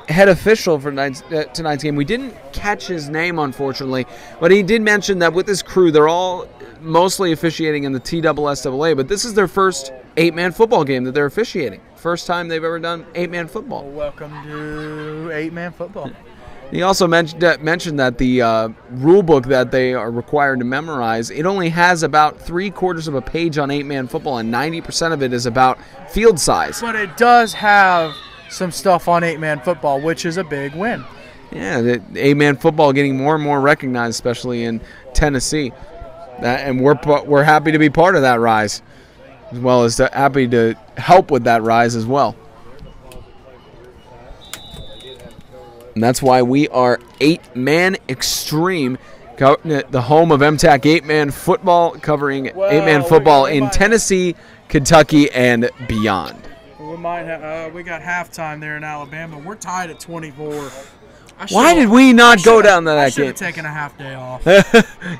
head official for tonight's game. We didn't catch his name, unfortunately, but he did mention that with his crew, they're all mostly officiating in the TSSAA, but this is their first 8-man football game that they're officiating. First time they've ever done 8-man football. Well, welcome to 8-man football. He also mentioned that the rule book that they are required to memorize, it only has about 3/4 of a page on 8-man football, and 90% of it is about field size. But it does have some stuff on 8-man football, which is a big win. Yeah, the 8-man football getting more and more recognized, especially in Tennessee. And we're happy to be part of that rise, as well as happy to help with that rise as well. And that's why we are 8-Man Extreme, the home of MTAC 8-man football, covering 8-man football in Tennessee, Kentucky, and beyond. We got halftime there in Alabama. We're tied at 24. Why did we not go down to that game? I should have taken a half day off.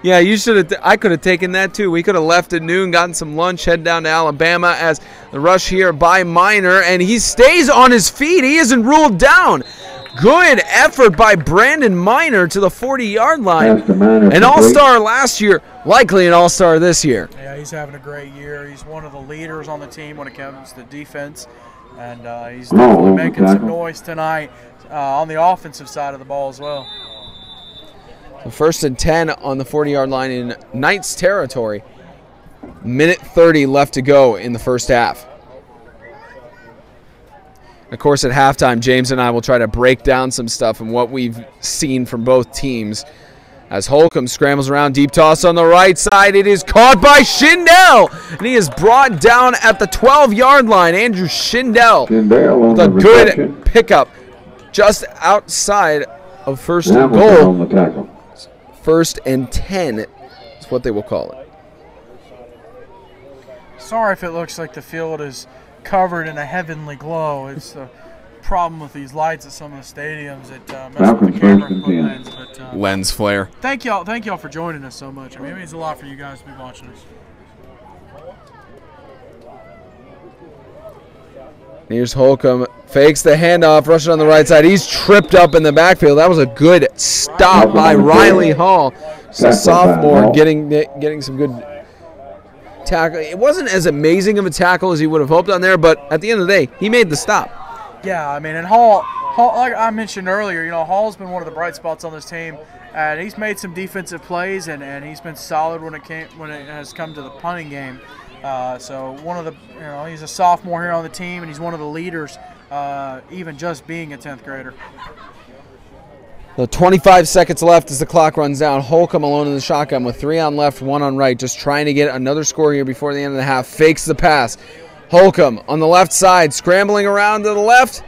Yeah, you should have. I could have taken that too. We could have left at noon, gotten some lunch, head down to Alabama as the rush here by Minor, and he stays on his feet. He isn't ruled down. Good effort by Brandon Minor to the 40-yard line. An all-star last year, likely an all-star this year. Yeah, he's having a great year. He's one of the leaders on the team when it comes to defense, and he's definitely making some noise tonight on the offensive side of the ball as well. So 1st and 10 on the 40-yard line in Knights territory. Minute 30 left to go in the first half. Of course, at halftime, James and I will try to break down some stuff and what we've seen from both teams. As Holcomb scrambles around, deep toss on the right side. It is caught by Schindel, and he is brought down at the 12-yard line. Andrew Schindel with a good pickup just outside of first and goal. 1st and 10 is what they will call it. Sorry if it looks like the field is covered in a heavenly glow. It's the problem with these lights at some of the stadiums. It messes with the camera lens. But, lens flare. Thank y'all for joining us so much. I mean, it means a lot for you guys to be watching us. Here's Holcomb, fakes the handoff, rushing on the right side. He's tripped up in the backfield. That was a good stop by Riley Hall. So sophomore getting some good tackle. It wasn't as amazing of a tackle as he would have hoped on there, but at the end of the day, he made the stop. Yeah, I mean, and Hall, like I mentioned earlier, you know, Hall's been one of the bright spots on this team, and he's made some defensive plays, and he's been solid when it has come to the punting game. So one of the, you know, he's a sophomore here on the team, and he's one of the leaders, even just being a 10th grader. So 25 seconds left as the clock runs down. Holcomb alone in the shotgun with 3 on left, 1 on right, just trying to get another score here before the end of the half. Fakes the pass. Holcomb on the left side, scrambling around to the left,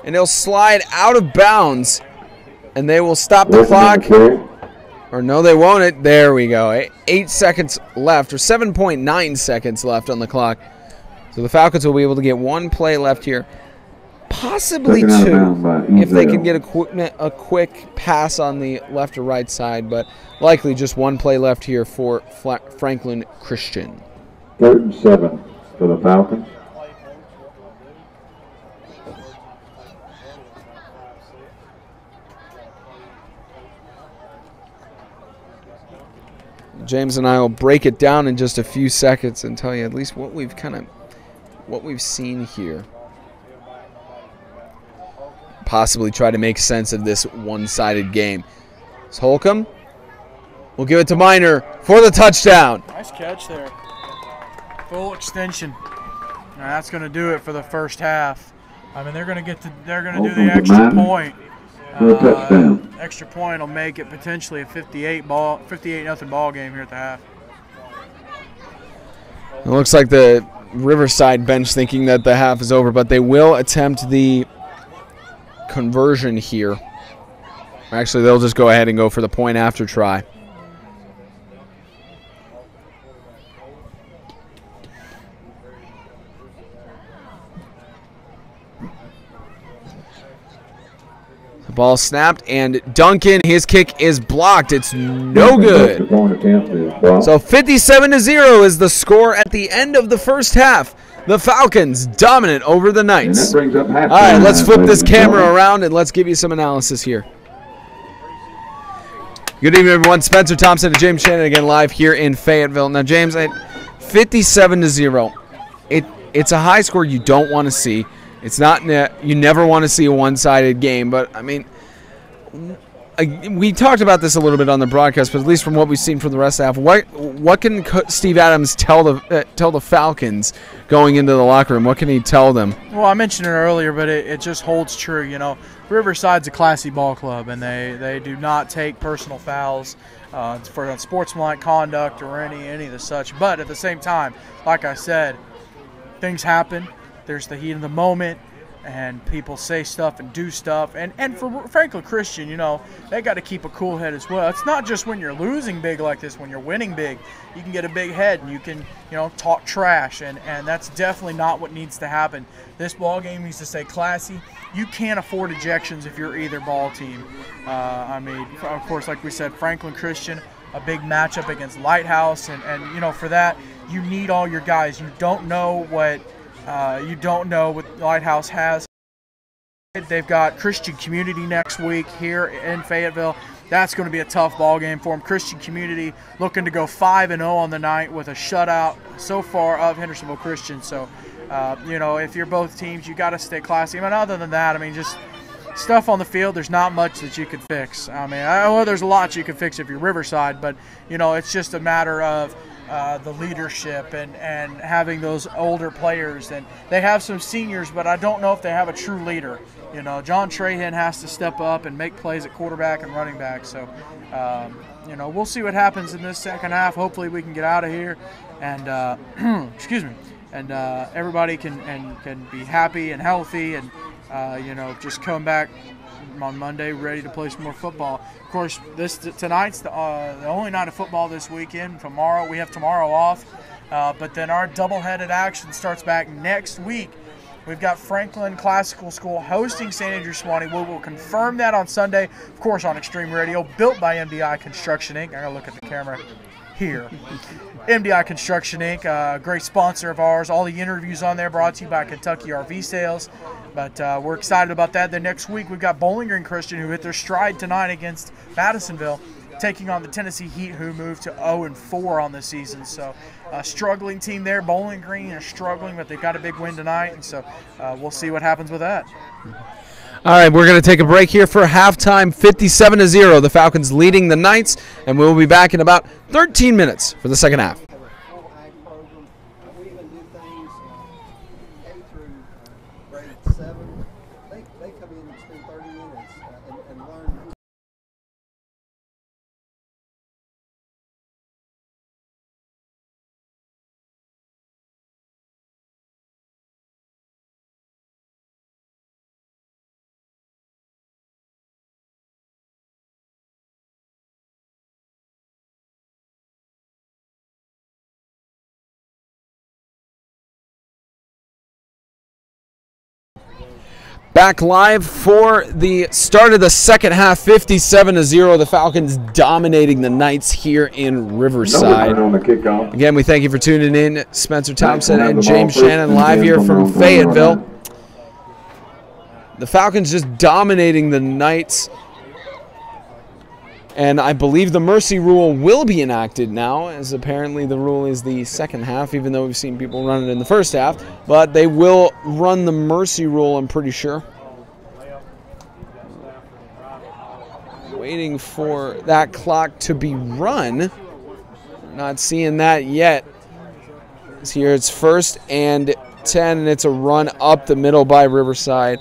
and he'll slide out of bounds, and they will stop the clock. Or no, they won't. There we go. 8 seconds left, or 7.9 seconds left on the clock. So the Falcons will be able to get 1 play left here. Possibly 2 if they can get a quick pass on the left or right side, but likely just 1 play left here for Franklin Christian. 3rd and 7 for the Falcons. James and I will break it down in just a few seconds and tell you at least what we've seen here. Possibly try to make sense of this one-sided game. It's Holcomb. We'll give it to Minor for the touchdown. Nice catch there. Full extension. Now that's going to do it for the first half. I mean, they're going to do the extra point. Extra point will make it potentially a 58-0 ball game here at the half. It looks like the Riverside bench thinking that the half is over, but they will attempt the conversion here. Actually, they'll just go ahead and go for the point after try. The ball snapped, and Duncan, his kick is blocked. It's no good. So 57-0 is the score at the end of the first half. The Falcons dominant over the Knights. All right, let's flip this camera around and let's give you some analysis here. Good evening, everyone. Spencer Thompson and James Shannon again live here in Fayetteville. Now, James, 57-0. It's a high score you don't want to see. It's not. You never want to see a one-sided game, but I mean, we talked about this a little bit on the broadcast, but at least from what we've seen from the rest of the half, what can Steve Adams tell the Falcons going into the locker room? What can he tell them? Well, I mentioned it earlier, but it just holds true. You know, Riverside's a classy ball club, and they do not take personal fouls for unsportsmanlike conduct or any of the such. But at the same time, like I said, things happen. There's the heat of the moment, and people say stuff and do stuff. And for Franklin Christian, you know, they got to keep a cool head as well. It's not just when you're losing big like this. When you're winning big, you can get a big head and you can, you know, talk trash, and that's definitely not what needs to happen. This ball game needs to stay classy. You can't afford ejections if you're either ball team. I mean, of course, like we said, Franklin Christian, a big matchup against Lighthouse, and you know, for that you need all your guys. You don't know what Lighthouse has. They've got Christian Community next week here in Fayetteville. That's going to be a tough ball game for them. Christian Community looking to go 5-0 on the night with a shutout so far of Hendersonville Christian. So, you know, if you're both teams, you got to stay classy. But other than that, I mean, just stuff on the field, there's not much that you could fix. I mean, there's a lot you could fix if you're Riverside, but, you know, it's just a matter of the leadership and having those older players. And they have some seniors, but I don't know if they have a true leader. You know, John Trahan has to step up and make plays at quarterback and running back. So, you know, we'll see what happens in this second half. Hopefully we can get out of here and, excuse me, and everybody can be happy and healthy and, you know, just come back on Monday ready to play some more football. Of course, tonight's the only night of football this weekend. We have tomorrow off, but then our double-headed action starts back next week. We've got Franklin Classical School hosting St. Andrew Sewanee. We will confirm that on Sunday, of course, on Extreme Radio, built by MDI Construction Inc. I gotta look at the camera here. MDI Construction Inc., a great sponsor of ours. All the interviews on there brought to you by Kentucky RV Sales. But we're excited about that. Then next week we've got Bowling Green Christian, who hit their stride tonight against Madisonville, taking on the Tennessee Heat, who moved to 0-4 on the season. So a struggling team there. Bowling Green are struggling, but they've got a big win tonight, and so we'll see what happens with that. All right, we're going to take a break here for halftime, 57-0. The Falcons leading the Knights, and we'll be back in about 13 minutes for the second half. Back live for the start of the second half, 57-0. The Falcons dominating the Knights here in Riverside. On the kickoff. Again, we thank you for tuning in. Spencer Thompson and James Shannon live here from Fayetteville. The Falcons just dominating the Knights. And I believe the mercy rule will be enacted now, as apparently the rule is the second half, even though we've seen people run it in the first half. But they will run the mercy rule, I'm pretty sure. Waiting for that clock to be run. Not seeing that yet. Here it's 1st and 10, and it's a run up the middle by Riverside.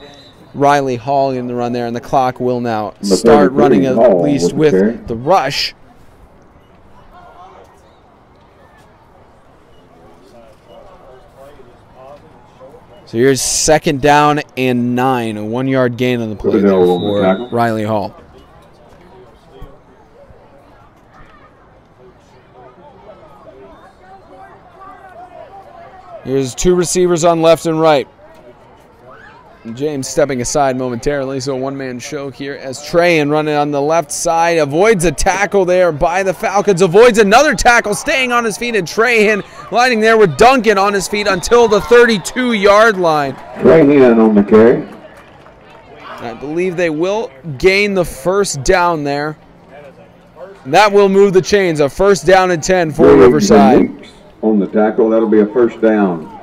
Riley Hall in the run there, and the clock will now start running at least with the rush. So here's 2nd down and 9, a 1-yard gain on the play there for Riley Hall. Here's 2 receivers on left and right. James stepping aside momentarily, so a one-man show here as Trahan running on the left side, avoids a tackle there by the Falcons, avoids another tackle, staying on his feet, and Trahan lining there with Duncan on his feet until the 32-yard line. Trahan on the carry. I believe they will gain the 1st down there. That will move the chains, a 1st down and 10 for Riverside. On the tackle, that'll be a 1st down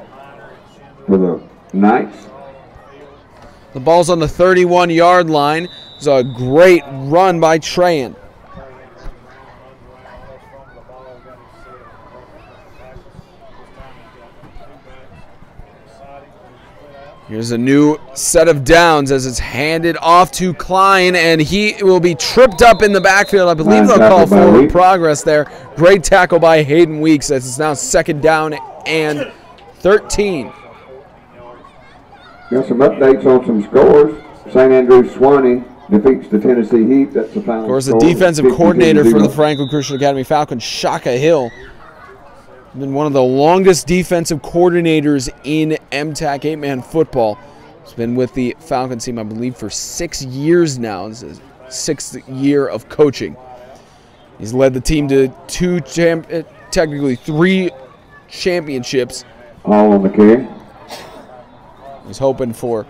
for the Knights. The ball's on the 31-yard line. It's a great run by Trahan. Here's a new set of downs as it's handed off to Klein, and he will be tripped up in the backfield. I believe they'll call forward progress there. Great tackle by Hayden Weeks as it's now 2nd down and 13. Got some updates on some scores. St. Andrews Swanee defeats the Tennessee Heat. That's the final. Of course, the score, defensive 52 coordinator to for 0. the Franklin Christian Academy Falcons, Shaka Hill, been one of the longest defensive coordinators in MTAC 8-man football. He's been with the Falcons team, I believe, for 6 years now. This is his 6th year of coaching. He's led the team to technically 3 championships. All on the carry. He's hoping for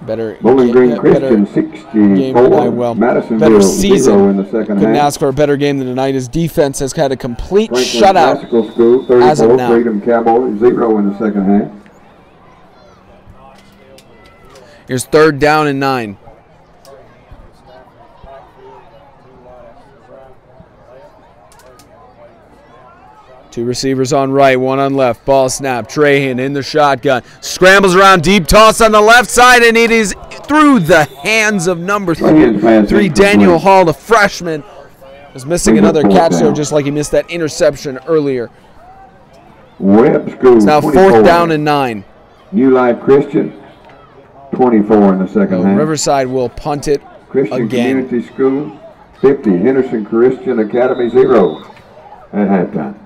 better Bowling Green better Christian game 64. tonight. Well, Madisonville better 0 season. in the second Couldn't half. ask for a better game than tonight. His defense has had a complete Franklin shutout Classical School 34. as of now. Freedom Cowboys 0 in the second half. Here's 3rd down and 9. Two receivers on right, one on left. Ball snap. Trahan in the shotgun. Scrambles around, deep toss on the left side, and it is through the hands of number 3, Daniel Hall, the freshman. Was missing another catch there, just like he missed that interception earlier. Webb School. It's now 24. 4th down and 9. New Life Christian 24 in the second half. Riverside will punt it Christian again. Community School 50. Henderson Christian Academy 0 at halftime.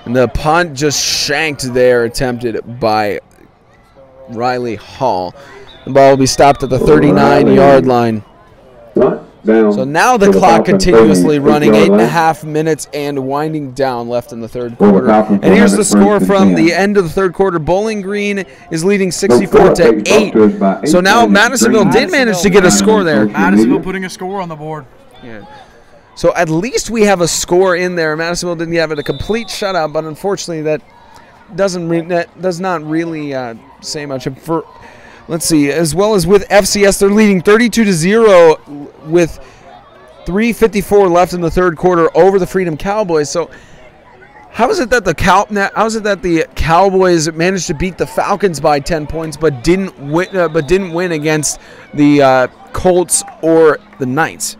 And the punt just shanked there, attempted by Riley Hall. The ball will be stopped at the 39-yard line. So now the clock continuously running, 8.5 minutes and winding down left in the 3rd quarter. And here's the score from the end of the 3rd quarter. Bowling Green is leading 64 to 8. So now Madisonville did manage to get a score there. Madisonville putting a score on the board. Yeah. So at least we have a score in there. Madisonville didn't have it a complete shutout, but unfortunately that does not really say much. For let's see, as well as with FCS, they're leading 32-0 with 3:54 left in the 3rd quarter over the Freedom Cowboys. So how is it that the Cowboys managed to beat the Falcons by 10 points, but didn't win against the Colts or the Knights?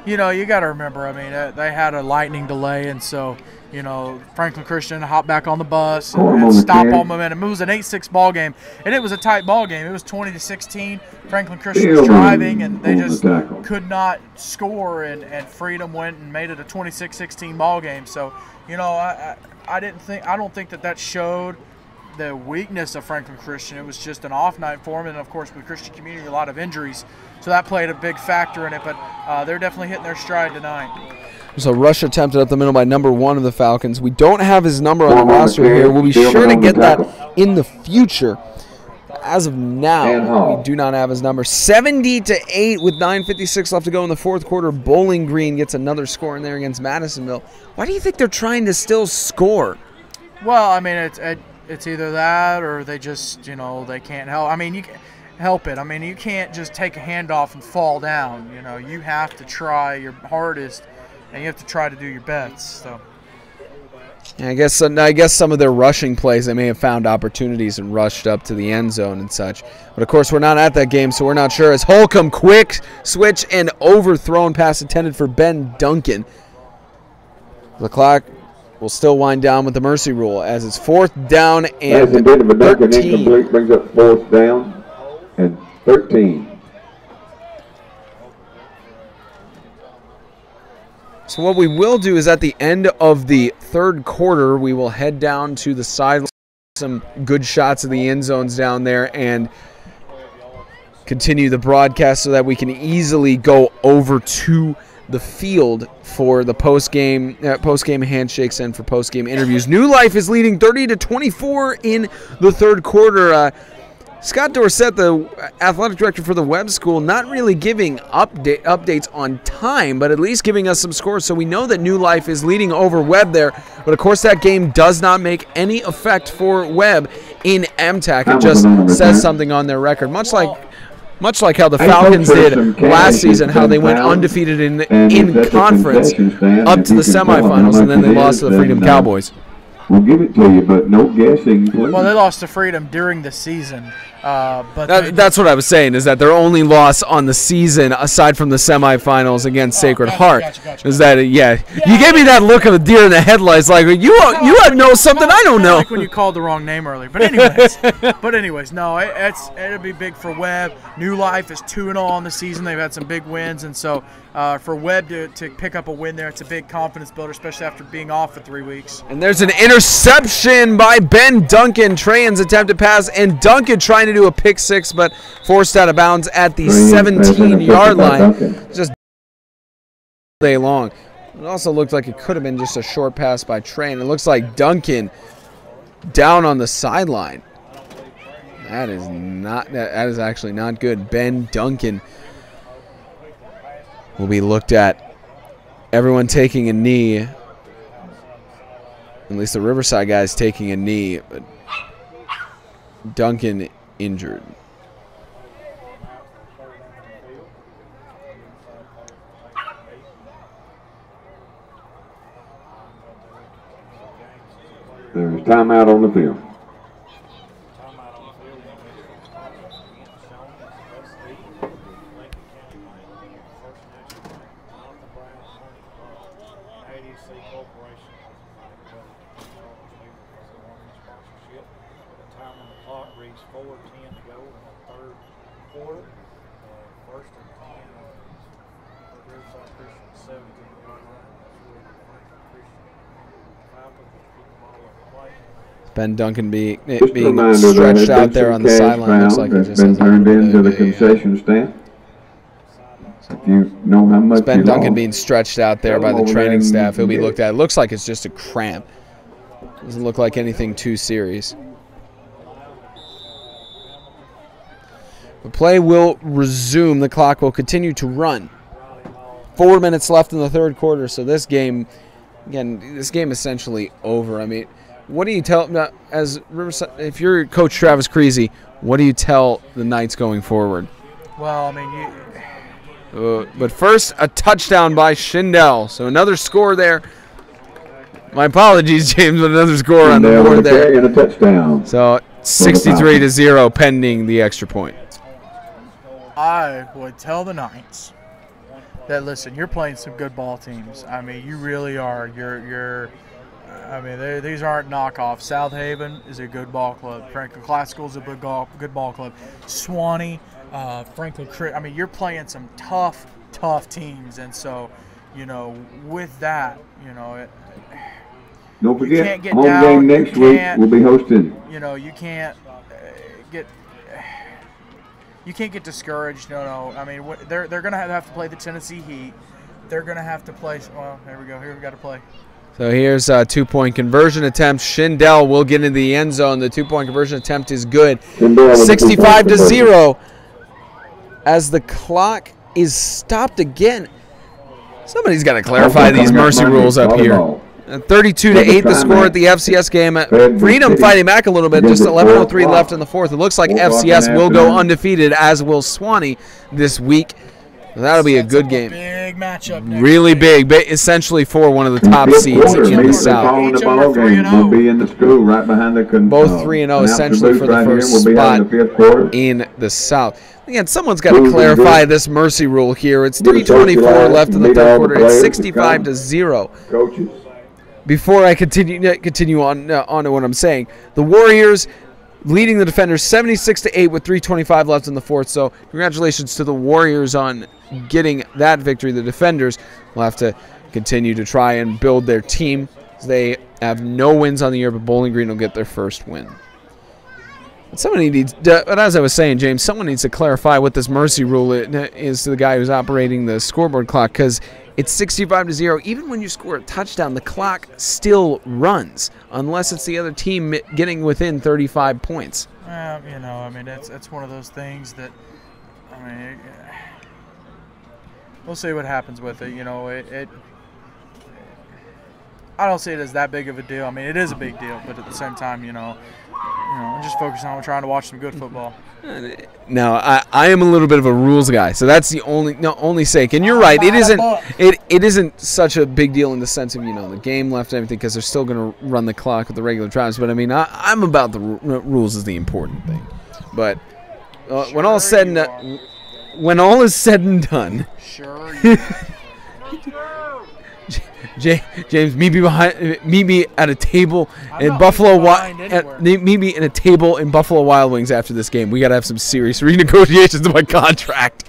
You know, you got to remember, I mean, they had a lightning delay, and so, you know, Franklin Christian hopped back on the bus and stopped all momentum. It was an 8-6 ball game, and it was a tight ball game. It was 20-16. Franklin Christian was driving, and they just could not score, and Freedom went and made it a 26-16 ball game. So, you know, I don't think that showed the weakness of Franklin Christian. It was just an off night for him, and of course with Christian Community, a lot of injuries, so that played a big factor in it. But they're definitely hitting their stride tonight. There's a rush attempted up the middle by number 1 of the Falcons. We don't have his number on the roster here. We'll be sure to get that in the future. As of now, we do not have his number. 70-8 with 9:56 left to go in the 4th quarter. Bowling Green gets another score in there against Madisonville. Why do you think they're trying to still score? Well, I mean, it's either that or they just, you know, they can't help. I mean, you can't help it. I mean, you can't just take a handoff and fall down. You know, you have to try your hardest, and you have to try to do your best. So, yeah, I guess some of their rushing plays, they may have found opportunities and rushed up to the end zone and such. But of course, we're not at that game, so we're not sure. As Holcomb quick switch and overthrown pass intended for Ben Duncan. The clock will still wind down with the mercy rule as it's 4th down and 13. Incomplete brings up 4th down and 13. So what we will do is at the end of the 3rd quarter, we will head down to the sideline, some good shots of the end zones down there, and continue the broadcast so that we can easily go over to the field for the post-game handshakes and for post-game interviews. New Life is leading 30-24 in the 3rd quarter. Scott Dorsett, the athletic director for the Webb School, not really giving updates on time, but at least giving us some scores, so we know that New Life is leading over Webb there. But of course, that game does not make any effect for Webb in MTAC. It just says something on their record, much like how the Falcons did last season, how they went undefeated in conference up to the semifinals, and then they lost to the Freedom Cowboys. We'll give it to you, but no guessing, please. Well, they lost to Freedom during the season. But that's what I was saying, is that their only loss on the season, aside from the semifinals against Sacred Heart, gotcha. is that, you gave me that look of a deer in the headlights, like, you know something I don't know. Like when you called the wrong name earlier. But anyways, no, it'll be big for Webb. New Life is 2-0 on the season. They've had some big wins, and so for Webb to pick up a win there, it's a big confidence builder, especially after being off for 3 weeks. And there's an interception by Ben Duncan. Trahan's attempted pass, and Duncan trying to do a pick six, but forced out of bounds at the 17-yard line. Just day long. It also looked like it could have been just a short pass by Trahan. It looks like Duncan down on the sideline. That is actually not good. Ben Duncan will be looked at. Everyone taking a knee. At least the Riverside guys taking a knee, but Duncan injured. There's timeout on the field. Ben Duncan being stretched out there on the sideline. Looks like it just been turned into the concession stand. So if you know how much Ben Duncan being stretched out there by the training staff, he'll be looked at. It looks like it's just a cramp. Doesn't look like anything too serious. The play will resume. The clock will continue to run. 4 minutes left in the third quarter. So this game, again, this game is essentially over. I mean, what do you tell, as Riverside, if you're Coach Travis Creasy, what do you tell the Knights going forward? Well, I mean, but first, a touchdown by Schindel. So another score there. My apologies, James, but another score on the board there. And a touchdown. So 63-0 pending the extra point. I would tell the Knights that, listen, you're playing some good ball teams. I mean, you really are. I mean, these aren't knockoffs. South Haven is a good ball club. Franklin Classical is a good ball club. Swanee, Franklin. I mean, you're playing some tough teams, and so, with that, don't forget, you can't get home down. game next week will be hosted. You can't get discouraged. No. I mean, they're going to have to play the Tennessee Heat. They're going to have to play. Well, there we go. Here we got to play. So here's a two-point conversion attempt. Schindel will get into the end zone. The two-point conversion attempt is good. 65-0 as the clock is stopped again. Somebody's got to clarify these mercy rules up here. 32-8 the score at the FCS game. Freedom fighting back a little bit. Just 11:03 left in the fourth. It looks like FCS will go undefeated, as will Swanee this week. That'll be a good game. Big matchup. Really big, essentially for one of the top seeds in the South. Will be in the school right behind the both 3-0 essentially for the first spot in the South. Again, someone's got to clarify this mercy rule here. It's 3:24 left in the third quarter. It's 65-0. Coaches. Before I continue on to what I'm saying, the Warriors leading the defenders 76-8 with 3:25 left in the fourth. So congratulations to the Warriors on getting that victory. The defenders will have to continue to try and build their team. They have no wins on the year, but Bowling Green will get their first win. Somebody needs, but as I was saying, James, someone needs to clarify what this mercy rule is to the guy who's operating the scoreboard clock, because it's 65-0. Even when you score a touchdown, the clock still runs unless it's the other team getting within 35 points. I mean, it's one of those things that, I mean, we'll see what happens with it. I don't see it as that big of a deal. I mean, it is a big deal, but at the same time, I'm just focused on trying to watch some good football. Now, I am a little bit of a rules guy, so that's the only sake. And you're right, it isn't such a big deal in the sense of the game left and everything, because they're still going to run the clock with the regular drives. But I mean, I'm about the rules is the important thing. But when all is said and done, Sure. James, meet me at a table in Buffalo. Meet me in a table in Buffalo Wild Wings after this game. We got to have some serious renegotiations of my contract.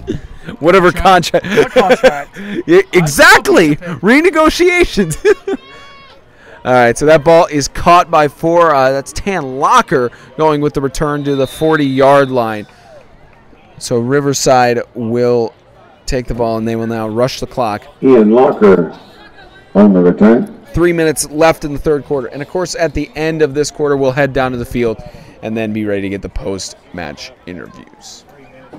Whatever contract. What contract? Yeah, exactly. Renegotiations. All right, so that ball is caught by 4. That's Tan Locker going with the return to the 40-yard line. So Riverside will take the ball, and they will now rush the clock. Ian Locker on the return. 3 minutes left in the third quarter. And, of course, at the end of this quarter, we'll head down to the field and then be ready to get the post-match interviews.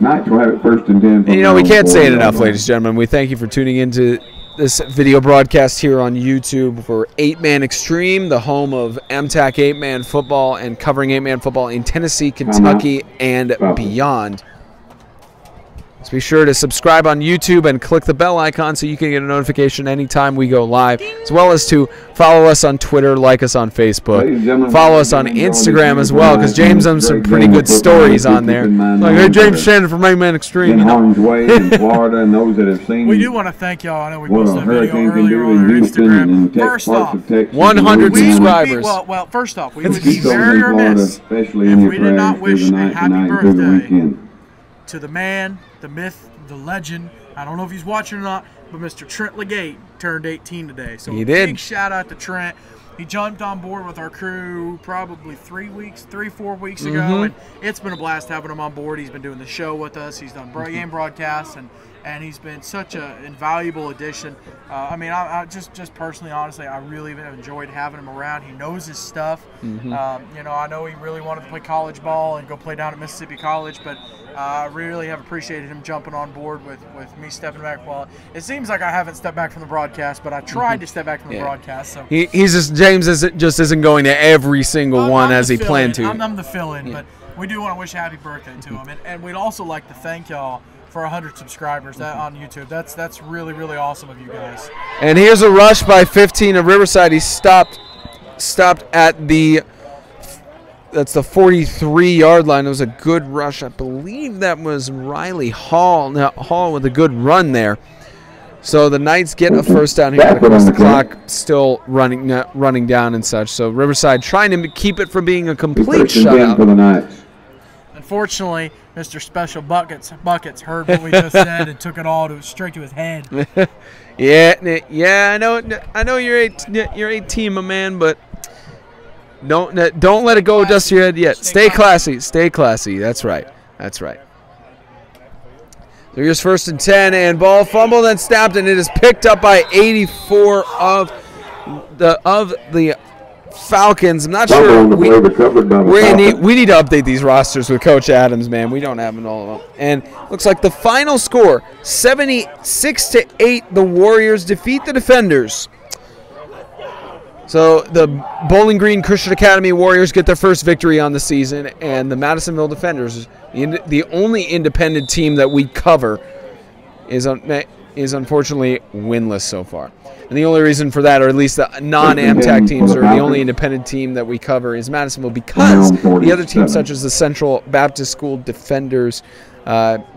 Knights will have it 1st and 10. And, we can't say it enough, ladies and gentlemen. We thank you for tuning into this video broadcast here on YouTube for 8-Man Extreme, the home of MTAC 8-Man football and covering 8-Man football in Tennessee, Kentucky, and beyond. So be sure to subscribe on YouTube and click the bell icon so you can get a notification anytime we go live, as well as to follow us on Twitter, like us on Facebook, follow us on Instagram as well, because James has some pretty good stories on there. Like, hey, James Shannon from 8-Man Extreme. In Florida, and those that have seen. We do want to thank y'all. I know we posted a video earlier on our Instagram. First off, 100 subscribers. Well, first off, we would be very remiss if we did not wish a happy birthday to the man, the myth, the legend. I don't know if he's watching or not, but Mr. Trent Legate turned 18 today. So he did. Big shout out to Trent. He jumped on board with our crew probably 4 weeks ago, and it's been a blast having him on board. He's been doing the show with us. He's done game broadcasts, and he's been such an invaluable addition. I mean, I just personally, honestly, I really have enjoyed having him around. He knows his stuff. I know he really wanted to play college ball and go play down at Mississippi College, but I really have appreciated him jumping on board with me stepping back. Well, it seems like I haven't stepped back from the broadcast, but I tried to step back from the broadcast. So James isn't going to every single one as he planned to. I'm the fill-in, but we do want to wish a happy birthday to him, and we'd also like to thank y'all for 100 subscribers on YouTube. That's really, really awesome of you guys. And here's a rush by 15 of Riverside. He stopped at the 43-yard line. It was a good rush. I believe that was Riley Hall. Now, Hall with a good run there. So the Knights get a first down here. Of course, the clock still running down and such. So Riverside trying to keep it from being a complete shutout. For the Knights. Unfortunately, Mr. Special Buckets heard what we just said and took it all straight to his head. Yeah, I know you're 18, my man, but don't let it go dust your head yet. Stay classy. That's right. So here's 1st and 10, and ball fumbled and snapped, and it is picked up by 84 of the Falcons. I'm not sure. We need to update these rosters with Coach Adams, man. We don't have them all of them. And looks like the final score, 76-8, the Warriors defeat the Defenders. So the Bowling Green Christian Academy Warriors get their first victory on the season, and the Madisonville Defenders, the only independent team that we cover, is unfortunately winless so far. And the only reason for that, or at least the non-AMTAC teams, or the only independent team that we cover, is Madisonville, because the other teams, such as the Central Baptist School Defenders,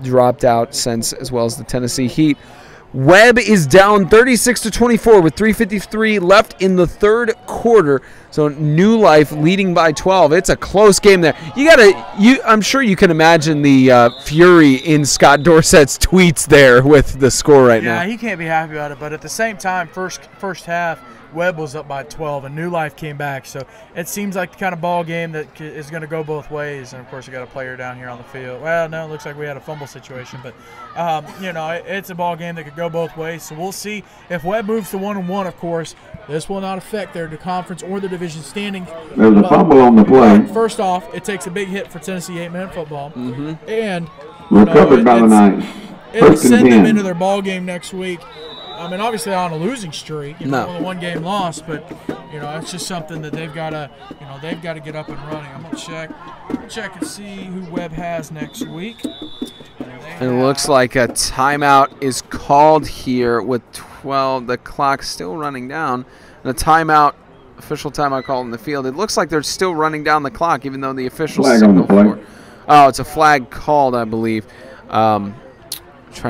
dropped out since, as well as the Tennessee Heat. Webb is down 36-24 with 3:53 left in the third quarter. So New Life leading by 12. It's a close game there. I'm sure you can imagine the fury in Scott Dorsett's tweets there with the score right now. Yeah, he can't be happy about it. But at the same time, first half, Webb was up by 12, and New Life came back. So it seems like the kind of ball game that is going to go both ways. And, of course, you got a player down here on the field. Well, no, it looks like we had a fumble situation. But, it's a ball game that could go both ways. So we'll see if Webb moves to 1-1, of course. This will not affect their conference or the division standing. There's a fumble on the play. First off, it takes a big hit for Tennessee 8-man football. And recovered by the Knights. It'll send them into their ball game next week. I mean, obviously on a losing streak, with a one-game loss, but it's just something that they've got to, get up and running. I'm gonna check and see who Webb has next week. It looks like a timeout is called here with 12. The clock's still running down. And a official timeout called in the field. It looks like they're still running down the clock, even though the official signal for it. Oh, it's a flag called, I believe. Trying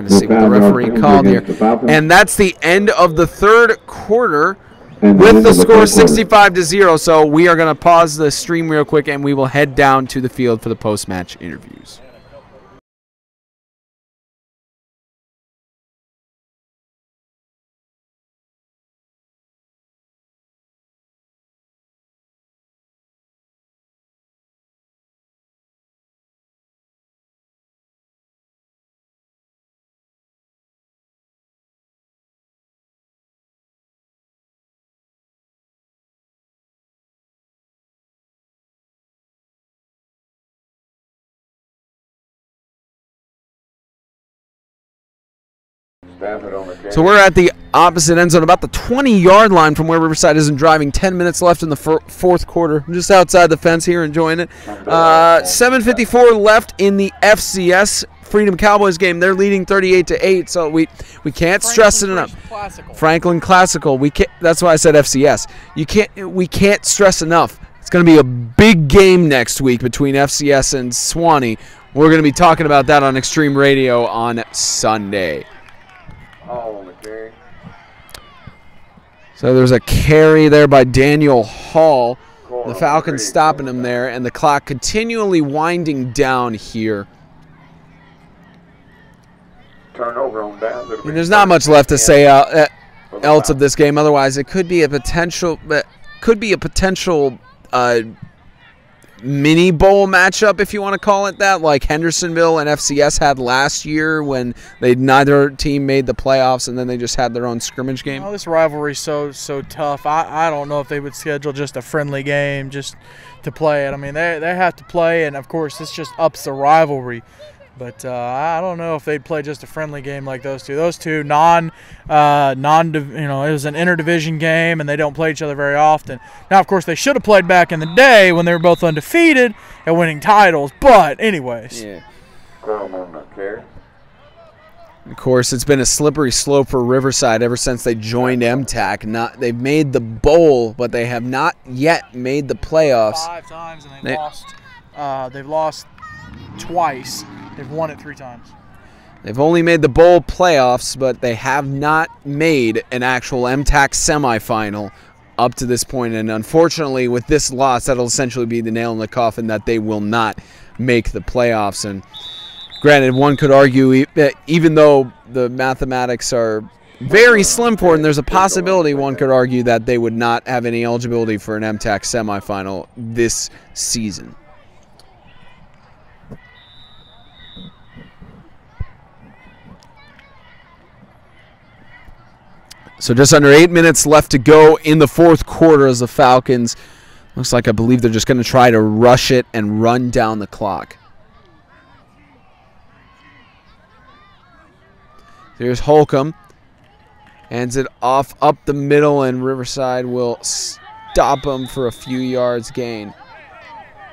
to see what the referee called here. And that's the end of the third quarter with the score 65-0. So we are going to pause the stream real quick, and we will head down to the field for the post-match interviews. So we're at the opposite end zone, about the 20-yard line from where Riverside isn't driving. 10 minutes left in the fourth quarter. I'm just outside the fence here enjoying it. 7:54 left in the FCS Freedom Cowboys game. They're leading 38-8, so we can't stress it enough. Franklin Classical. That's why I said FCS. We can't stress enough. It's going to be a big game next week between FCS and Swanee. We're going to be talking about that on Extreme Radio on Sunday. So there's a carry there by Daniel Hall. The Falcons stopping him there, and the clock continually winding down here. Turnover on down. I mean, there's not much left to say else of this game. Otherwise, it could be a potential mini bowl matchup, if you want to call it that, like Hendersonville and FCS had last year when neither team made the playoffs, and then they just had their own scrimmage game. This rivalry's so tough. I don't know if they would schedule just a friendly game just to play it. I mean, they have to play, and of course this just ups the rivalry. But I don't know if they'd play just a friendly game like those two. Those two it was an interdivision game, and they don't play each other very often. Now, of course, they should have played back in the day when they were both undefeated and winning titles. But anyways. Yeah. Of course, it's been a slippery slope for Riverside ever since they joined MTAC. They've made the bowl, but they have not yet made the playoffs. 5 times, and they've lost twice. They've won it 3 times. They've only made the bowl playoffs, but they have not made an actual MTAC semifinal up to this point. And unfortunately, with this loss, that'll essentially be the nail in the coffin that they will not make the playoffs. And granted, one could argue, even though the mathematics are very slim for it, and there's a possibility one could argue that they would not have any eligibility for an MTAC semifinal this season. So just under 8 minutes left to go in the fourth quarter as the Falcons, looks like I believe they're just going to try to rush it and run down the clock. Here's Holcomb. Hands it off up the middle, and Riverside will stop him for a few yards gain.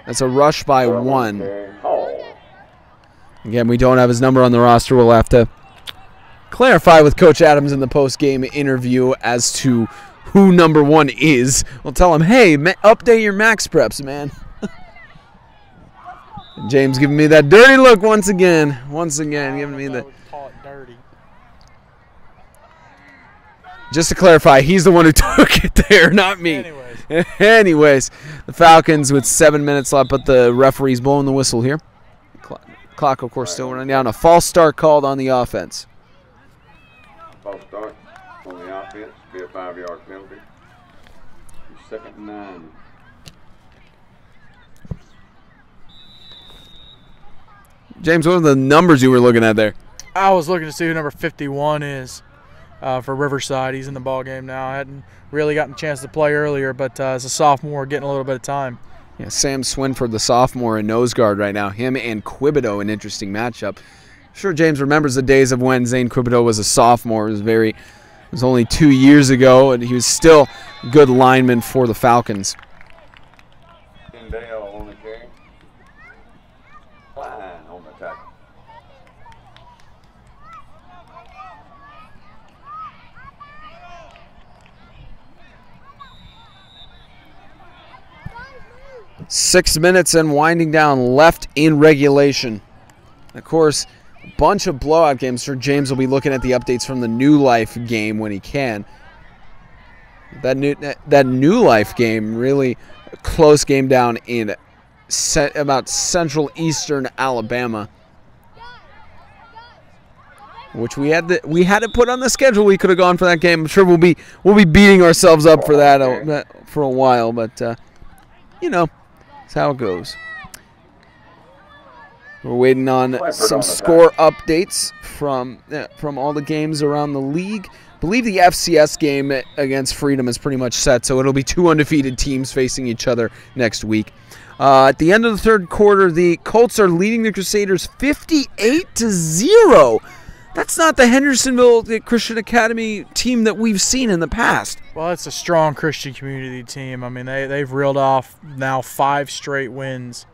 That's a rush by 1. Again, we don't have his number on the roster. We'll have to clarify with Coach Adams in the post-game interview as to who number 1 is. We'll tell him, hey, update your max preps, man. James giving me that dirty look once again. Giving me the. Just to clarify, he's the one who took it there, not me. Anyways, the Falcons with 7 minutes left, but the referee's blowing the whistle here. Clock, of course, still running down. A false start called on the offense. False start on the offense, be a 5-yard penalty. 2nd and 9. James, what are the numbers you were looking at there? I was looking to see who number 51 is for Riverside. He's in the ball game now. I hadn't really gotten a chance to play earlier, but as a sophomore, getting a little bit of time. Yeah, Sam Swinford, the sophomore, in nose guard right now. Him and Quibido, an interesting matchup. I'm sure James remembers the days of when Zane Quibido was a sophomore. It was very, It was only 2 years ago, and he was still a good lineman for the Falcons. Dale on the carry. Fine on the tackle. Six minutes and winding down left in regulation. Of course, a bunch of blowout games. Sir James will be looking at the updates from the New Life game when he can. That New Life game, really a close game down in about central eastern Alabama, which we had it put on the schedule. We could have gone for that game. I'm sure we'll be beating ourselves up for that for a while, but you know, that's how it goes. We're waiting on some score updates from all the games around the league. I believe the FCS game against Freedom is pretty much set, so it'll be two undefeated teams facing each other next week. At the end of the third quarter, the Colts are leading the Crusaders 58-0. That's not the Hendersonville Christian Academy team that we've seen in the past. Well, it's a strong Christian community team. I mean, they've reeled off now 5 straight wins.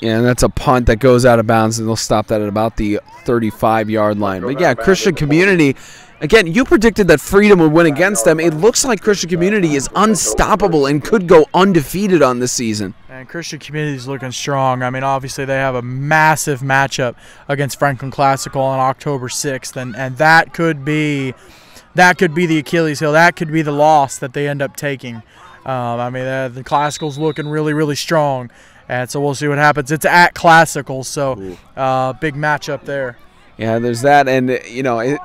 Yeah, and that's a punt that goes out of bounds, and they'll stop that at about the 35-yard line. But yeah, Christian Community, again, you predicted that Freedom would win against them. It looks like Christian Community is unstoppable and could go undefeated on this season. And Christian Community is looking strong. I mean, obviously they have a massive matchup against Franklin Classical on October 6th, and that could be the Achilles heel. That could be the loss that they end up taking. I mean, the Classical's looking really, really strong. And so we'll see what happens. It's at Classical, so big matchup there. Yeah, there's that, and you know,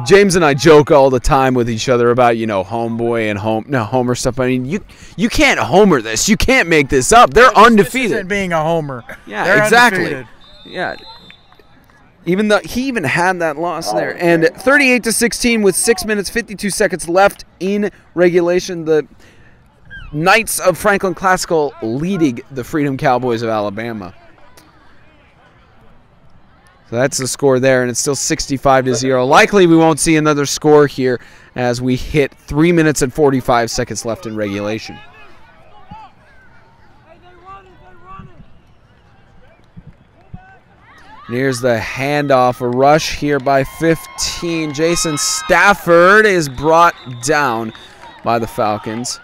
James and I joke all the time with each other about, you know, homeboy and homer stuff. I mean, you can't homer this. You can't make this up. They're undefeated. This isn't being a homer. Yeah, they're exactly. Undefeated. Yeah. Even though he even had that loss there, and 38-16 with 6 minutes 52 seconds left in regulation. The Knights of Franklin Classical leading the Freedom Cowboys of Alabama. So that's the score there, and it's still 65-0. Likely we won't see another score here as we hit 3 minutes and 45 seconds left in regulation. And here's the handoff, a rush here by 15. Jason Stafford is brought down by the Falcons.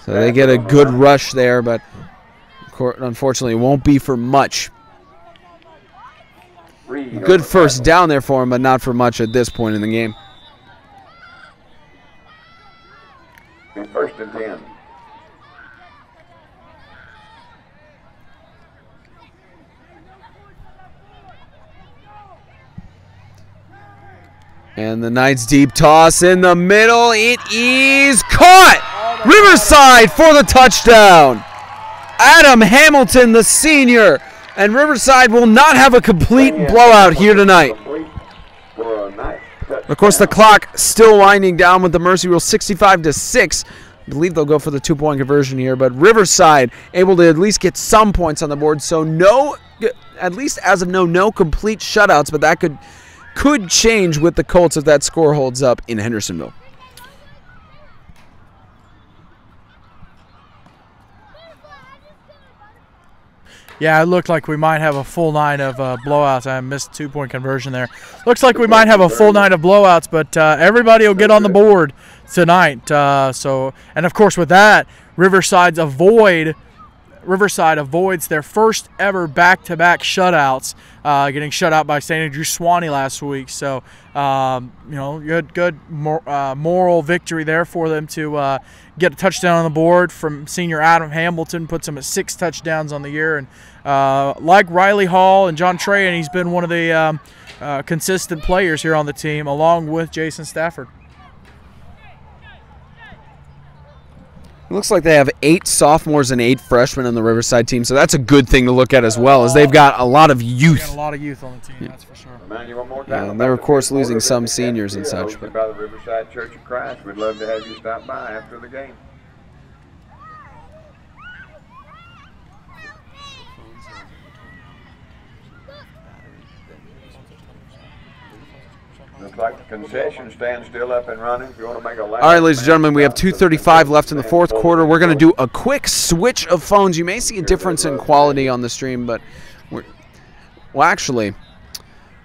So they get a good rush there, but unfortunately it won't be for much. Good first down there for him, but not for much at this point in the game. First and 10. And the Knights deep toss in the middle. It is caught! Riverside for the touchdown. Adam Hamilton, the senior. And Riverside will not have a complete blowout here tonight. Of course, the clock still winding down with the Mercy Rule 65-6. I believe they'll go for the 2-point conversion here, but Riverside able to at least get some points on the board. So at least as of now, no complete shutouts, but that could change with the Colts if that score holds up in Hendersonville. Yeah, it looked like we might have a full night of blowouts. I missed 2-point conversion there. Looks like we might have a full night of blowouts, but everybody will get on the board tonight. And of course with that, Riverside avoids their first ever back-to-back shutouts, getting shut out by St. Andrew Swanee last week. So, good moral victory there for them to get a touchdown on the board from senior Adam Hamilton, puts him at 6 touchdowns on the year. And like Riley Hall and John Trey, and he's been one of the consistent players here on the team, along with Jason Stafford. It looks like they have 8 sophomores and 8 freshmen on the Riverside team, so that's a good thing to look at as well, as they've got a lot of youth. Got a lot of youth on the team, that's for sure. And they're, of course, losing some seniors and such. But by the Riverside Church of Christ, we'd love to have you stop by after the game. Looks like the concession stand still up and running. If you want to make a lap. All right, ladies and gentlemen, we have 2:35 left in the fourth quarter. We're going to do a quick switch of phones. You may see a difference in quality on the stream, but actually,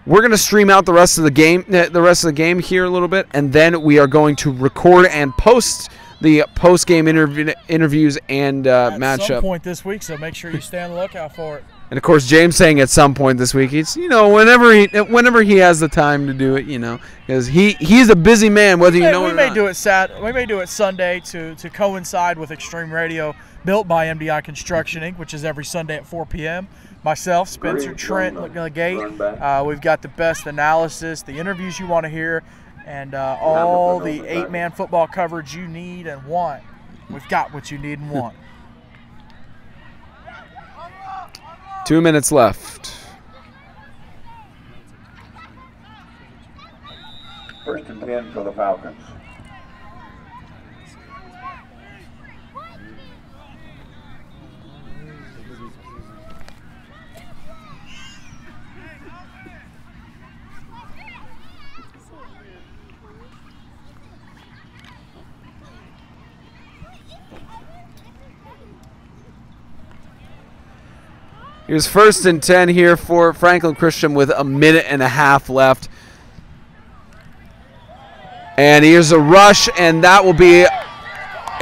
we're going to stream out the rest of the game here a little bit, and then we are going to record and post the post-game interviews and matchup. At some point this week, so make sure you stay on the lookout for it. And of course, James saying at some point this week, it's whenever he has the time to do it, because he's a busy man, whether you know it or not. We may do it Sunday to coincide with Extreme Radio, built by MDI Construction Inc., which is every Sunday at 4 p.m. Myself, Spencer, Trent, Gate. We've got the best analysis, the interviews you want to hear, and all the 8-man football coverage you need and want. We've got what you need and want. 2 minutes left. First and 10 for the Falcons. Here's first and 10 here for Franklin Christian with a minute and a half left. And here's a rush, and that will be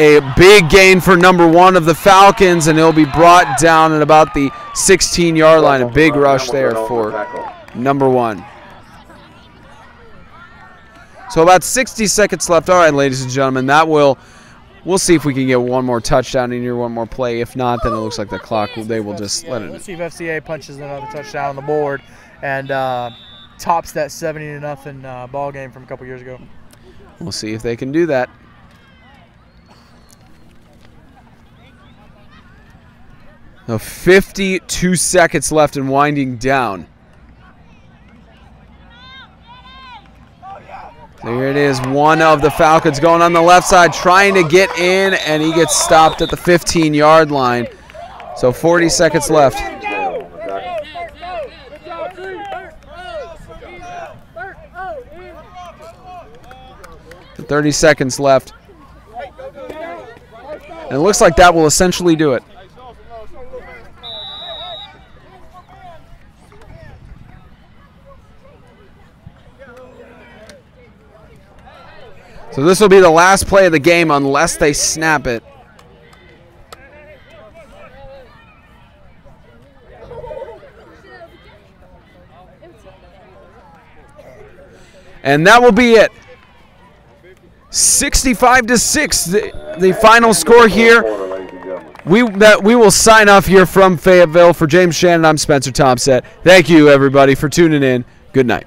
a big gain for number 1 of the Falcons, and it'll be brought down at about the 16-yard line. A big rush there for number 1. So about 60 seconds left. All right, ladies and gentlemen, we'll see if we can get one more touchdown in here, one more play. If not, then it looks like the clock, they will just let it. Let's see if FCA punches another touchdown on the board and tops that 70-0 ball game from a couple years ago. We'll see if they can do that. So 52 seconds left and winding down. There it is, one of the Falcons going on the left side, trying to get in, and he gets stopped at the 15-yard line. So 40 seconds left. 30 seconds left. And it looks like that will essentially do it. So this will be the last play of the game unless they snap it. And that will be it. 65-6, the final score here. We will sign off here from Fayetteville. For James Shannon, I'm Spencer Thompson. Thank you, everybody, for tuning in. Good night.